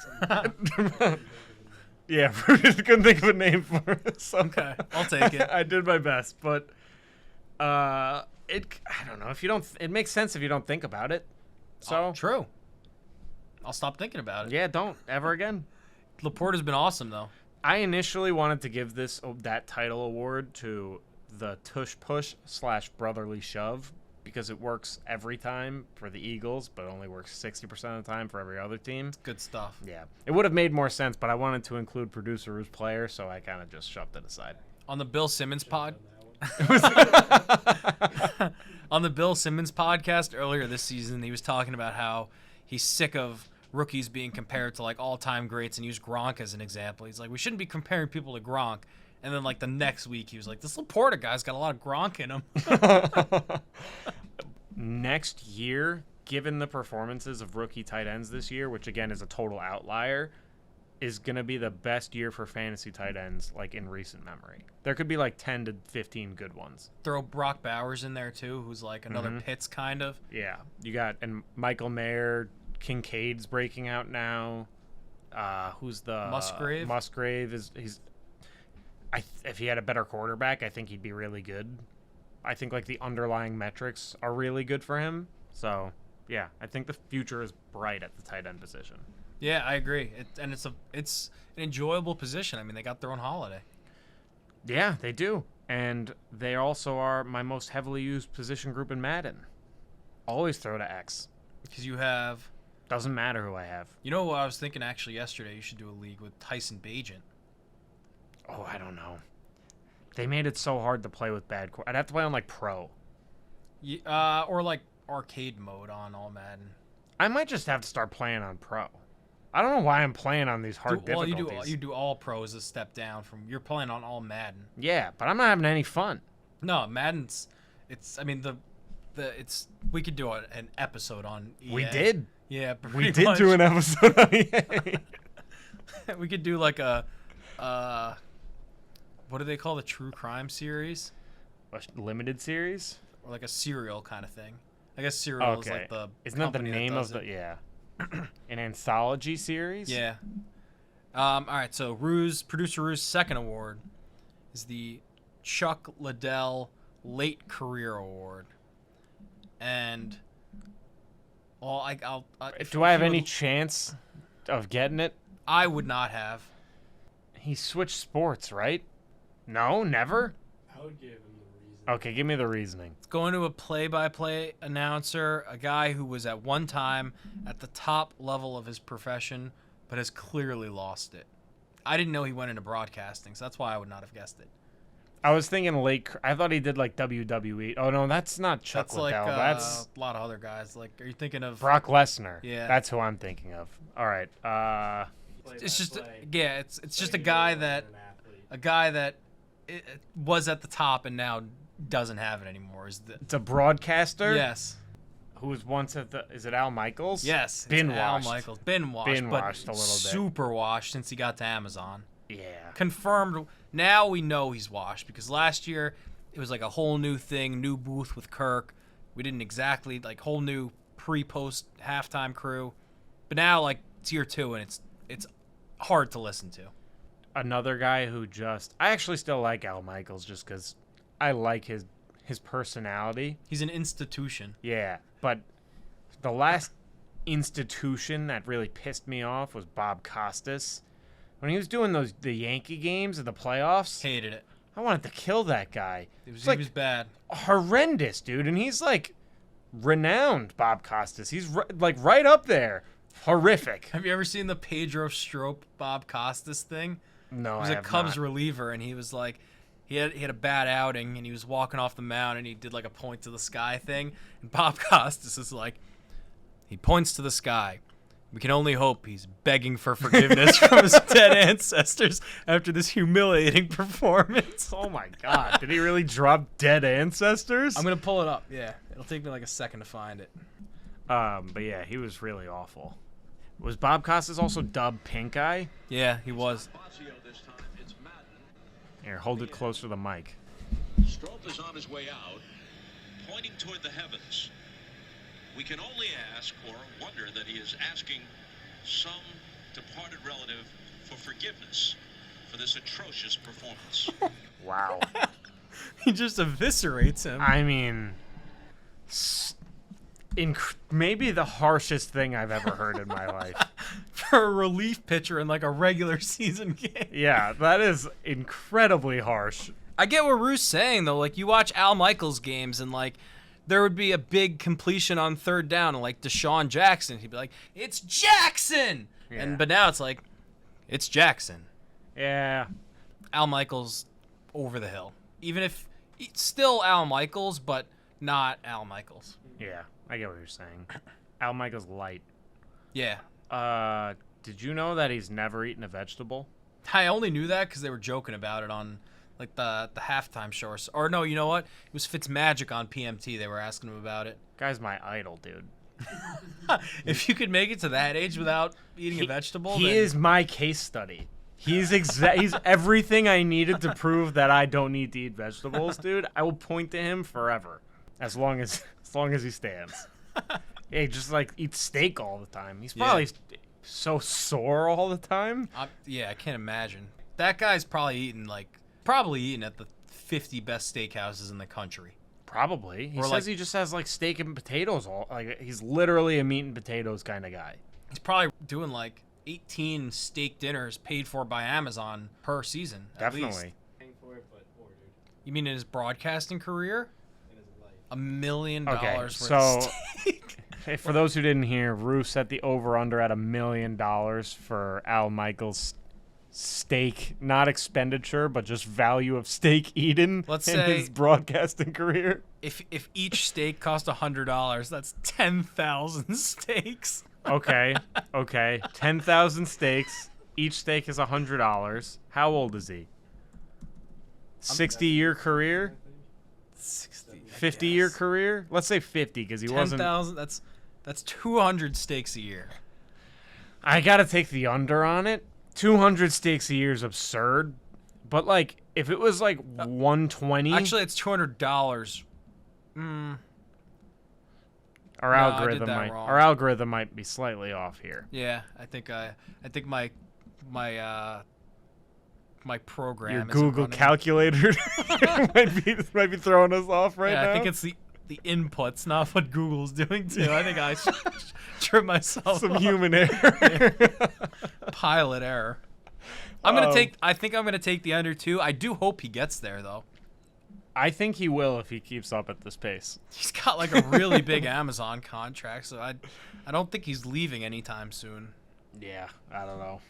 Yeah, Rue just couldn't think of a name for it. So Okay, I'll take it. I did my best, but I don't know if you don't. It makes sense if you don't think about it. So True. I'll stop thinking about it. yeah, don't ever again. Laporta's been awesome though. I initially wanted to give that title award to the tush push / brotherly shove because it works every time for the Eagles, but only works 60% of the time for every other team. Good stuff. Yeah, it would have made more sense, but I wanted to include producer who's player, so I kind of just shoved it aside. On the Bill Simmons pod. On that one. On the Bill Simmons podcast earlier this season, he was talking about how he's sick of rookies being compared to like all-time greats and used Gronk as an example. He's like, we shouldn't be comparing people to Gronk. And then like the next week, he was like, this Laporta guy's got a lot of Gronk in him. Next year, given the performances of rookie tight ends this year, which again is a total outlier, is going to be the best year for fantasy tight ends like in recent memory. There could be like 10 to 15 good ones. Throw Brock Bowers in there too, who's like another Pitts kind of. Yeah, you got and Michael Mayer, Kincaid's breaking out now. Who's the Musgrave? Musgrave is if he had a better quarterback, I think he'd be really good. I think like the underlying metrics are really good for him. So yeah, I think the future is bright at the tight end position. Yeah, I agree. It's an enjoyable position. I mean, they got their own holiday. Yeah, they do. And they also are my most heavily used position group in Madden. Always throw to X. Because you have... Doesn't matter who I have. You know what I was thinking actually yesterday? You should do a league with Tyson Bagent. Oh, I don't know. They made it so hard to play with bad I'd have to play on like Pro. Or like arcade mode on All Madden. I might just have to start playing on Pro. I don't know why I'm playing on these hard difficulties. You do all Pro as a step down from... You're playing on All Madden. Yeah, but I'm not having any fun. No, Madden's... It's... I mean, it's... We could do an episode on EA. We did. Yeah, We did do an episode on EA. We could do like a... what do they call the true crime series? A limited series? Or like a serial kind of thing. I guess serial is like the... Isn't that the company name does of the... it. Yeah. An anthology series? Yeah. All right, so producer Rue's second award is the Chuck Liddell Late Career Award. And... Well, do I have any chance of getting it? I would not have. He switched sports, right? No, never? I would give him the reason. Okay, give me the reasoning. It's going to a play-by-play announcer, a guy who was at one time at the top level of his profession, but has clearly lost it. I didn't know he went into broadcasting, so that's why I would not have guessed it. I was thinking I thought he did like WWE. Oh no, that's not Chuck That's Liddell. like That's a lot of other guys. Like, are you thinking of? Brock Lesnar. Yeah. That's who I'm thinking of. All right. It's just it's just a guy that was at the top and now doesn't have it anymore. It's a broadcaster. Yes. Who was once at the? Is it Al Michaels? Yes. Been Al washed. Michaels. Been washed. Been washed a little bit. Super washed since he got to Amazon. Yeah. Confirmed. Now we know he's washed because last year it was like a whole new thing, new booth with Kirk. We didn't exactly like whole new pre-post halftime crew, but now like it's year 2 and it's hard to listen to. Another guy who I actually still like Al Michaels just because I like his personality. He's an institution. Yeah, but the last institution that really pissed me off was Bob Costas. When he was doing the Yankee games of the playoffs, Hated it. I wanted to kill that guy. He was bad. Horrendous, dude. And he's like renowned, Bob Costas. He's like right up there. Horrific. Have you ever seen the Pedro Strop Bob Costas thing? No, He was I a have Cubs not. reliever, and he was like, he had a bad outing, and he was walking off the mound, and he did like a point to the sky thing. And Bob Costas is like, he points to the sky. We can only hope he's begging for forgiveness from his dead ancestors after this humiliating performance. Oh my God! Did he really drop dead ancestors? I'm gonna pull it up. Yeah, it'll take me like a second to find it. But yeah, he was really awful. Was Bob Costas also dubbed Pink Eye? Yeah, he was. Here, hold it closer to the mic. Strope is on his way out, pointing toward the heavens. We can only ask or wonder that he is asking some departed relative for forgiveness for this atrocious performance. Wow. He just eviscerates him. I mean, maybe the harshest thing I've ever heard in my life. For a relief pitcher in like a regular season game. Yeah, that is incredibly harsh. I get what Rue's saying though. Like you watch Al Michaels games and like there would be a big completion on third down and like Deshaun Jackson, he'd be like, "It's Jackson!" Yeah. But now it's like, "It's Jackson." Yeah. Al Michaels over the hill. Even if it's still Al Michaels, but not Al Michaels. Yeah, I get what you're saying. Al Michaels light. Yeah. Did you know that he's never eaten a vegetable? I only knew that because they were joking about it on like the halftime show. Or no, you know what? It was Fitzmagic on PMT. They were asking him about it. Guy's my idol, dude. If you could make it to that age without eating a vegetable, He then... is my case study. He's he's everything I needed to prove that I don't need to eat vegetables, dude. I will point to him forever, as long as he stands. Yeah, he just like eats steak all the time. He's probably so sore all the time. Yeah, I can't imagine. That guy's probably eating at the 50 best steakhouses in the country. Probably. He Or says like- he just has like steak and potatoes all like he's literally a meat and potatoes kind of guy. He's probably doing like 18 steak dinners paid for by Amazon per season. At least. Definitely. Paying for it, but ordered You mean in his broadcasting career? in his life. $1 million Okay, worth so of steak. hey, for those who didn't hear, Rue set the over under at $1 million for Al Michaels' steak, not expenditure, but just value of steak eaten Let's in say- his broadcasting career. If each steak cost $100, that's 10,000 steaks. Okay, 10,000 steaks. Each steak is $100. How old is he? 60-year career? 60. 50-year career? Let's say 50 because he wasn't. 10,000. That's 200 steaks a year. I gotta take the under on it. 200 steaks a year is absurd, but like if it was like 120, Actually, it's $200. our I did algorithm that might wrong. our algorithm might be slightly off here. Yeah, I think my program. Your isn't Google running. calculator might be throwing us off right Yeah, now. I think it's the inputs, not what Google's doing too. I think I should trip myself some up. human error. Pilot error. I think I'm gonna take the under 2. I do hope he gets there though. I think he will if he keeps up at this pace. He's got like a really big Amazon contract, so I don't think he's leaving anytime soon. Yeah, I don't know.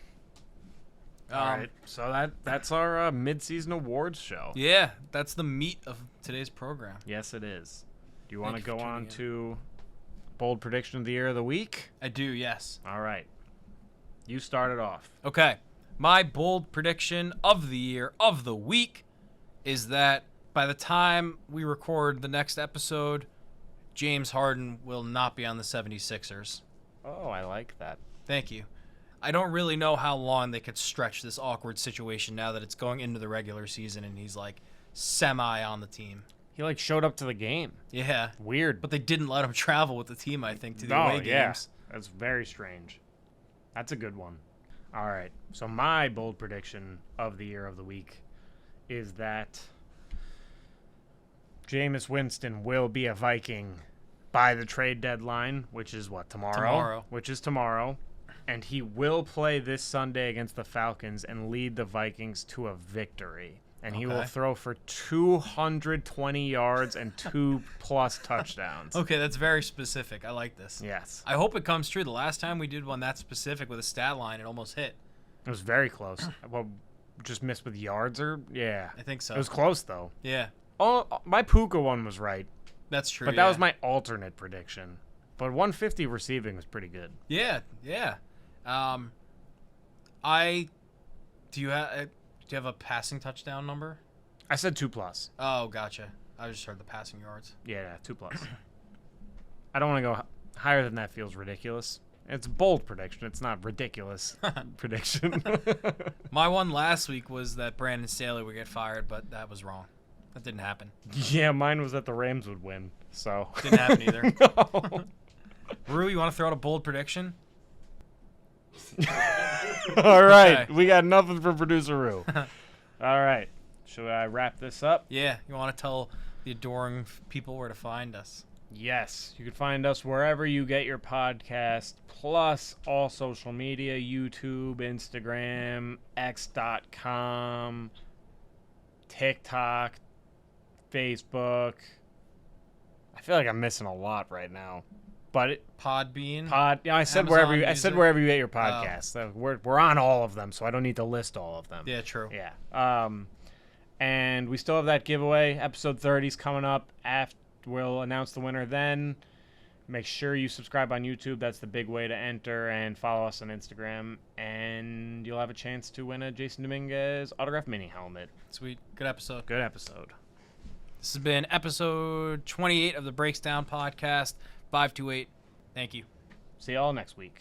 Um, All right, so that's our mid-season awards show. Yeah, that's the meat of today's program. Yes, it is. Do you want to Thank you go for on tuning in. to bold prediction of the year of the week? I do, yes. All right, you started off. Okay. My bold prediction of the year of the week is that by the time we record the next episode, James Harden will not be on the 76ers. Oh, I like that. Thank you. I don't really know how long they could stretch this awkward situation now that it's going into the regular season and he's like semi on the team. He like showed up to the game. Yeah. Weird. But they didn't let him travel with the team, I think, to the Oh, away yeah. games. That's very strange. That's a good one. All right. So my bold prediction of the year of the week is that Jameis Winston will be a Viking by the trade deadline, which is what, tomorrow? Which is tomorrow. And he will play this Sunday against the Falcons and lead the Vikings to a victory. And he will Okay. throw for 220 yards and 2+ touchdowns. Okay, that's very specific. I like this. Yes. I hope it comes true. The last time we did one that specific with a stat line, it almost hit. It was very close. Well, just missed with yards or yeah. I think so. It was close though. Yeah, Oh, my Puka one was right, that's true. but that was my alternate prediction. But 150 receiving was pretty good. Yeah. Do you have a passing touchdown number? I said 2+. Oh, gotcha. I just heard the passing yards. Yeah, 2+. I don't want to go higher than that. Feels ridiculous. It's a bold prediction. It's not ridiculous prediction. My one last week was that Brandon Staley would get fired, but that was wrong. That didn't happen. Yeah, mine was that the Rams would win. So Didn't happen either. No. Rue, you want to throw out a bold prediction? All right, Okay. we got nothing for producer Rue. All right, should I wrap this up? Yeah. You want to tell the adoring people where to find us? Yes, you can find us wherever you get your podcast, plus all social media, YouTube, Instagram, x.com, TikTok, Facebook. I feel like I'm missing a lot right now. But Podbean. I said Amazon wherever I Music. said wherever you get your podcast. So we're on all of them, so I don't need to list all of them. Yeah, true. Yeah. And we still have that giveaway. Episode 30 is coming up. We'll announce the winner then. Make sure you subscribe on YouTube. That's the big way to enter. And follow us on Instagram. And you'll have a chance to win a Jason Dominguez autographed mini helmet. Sweet. Good episode. Good episode. This has been episode 28 of the Breaks Down podcast. 528. Thank you. See y'all next week.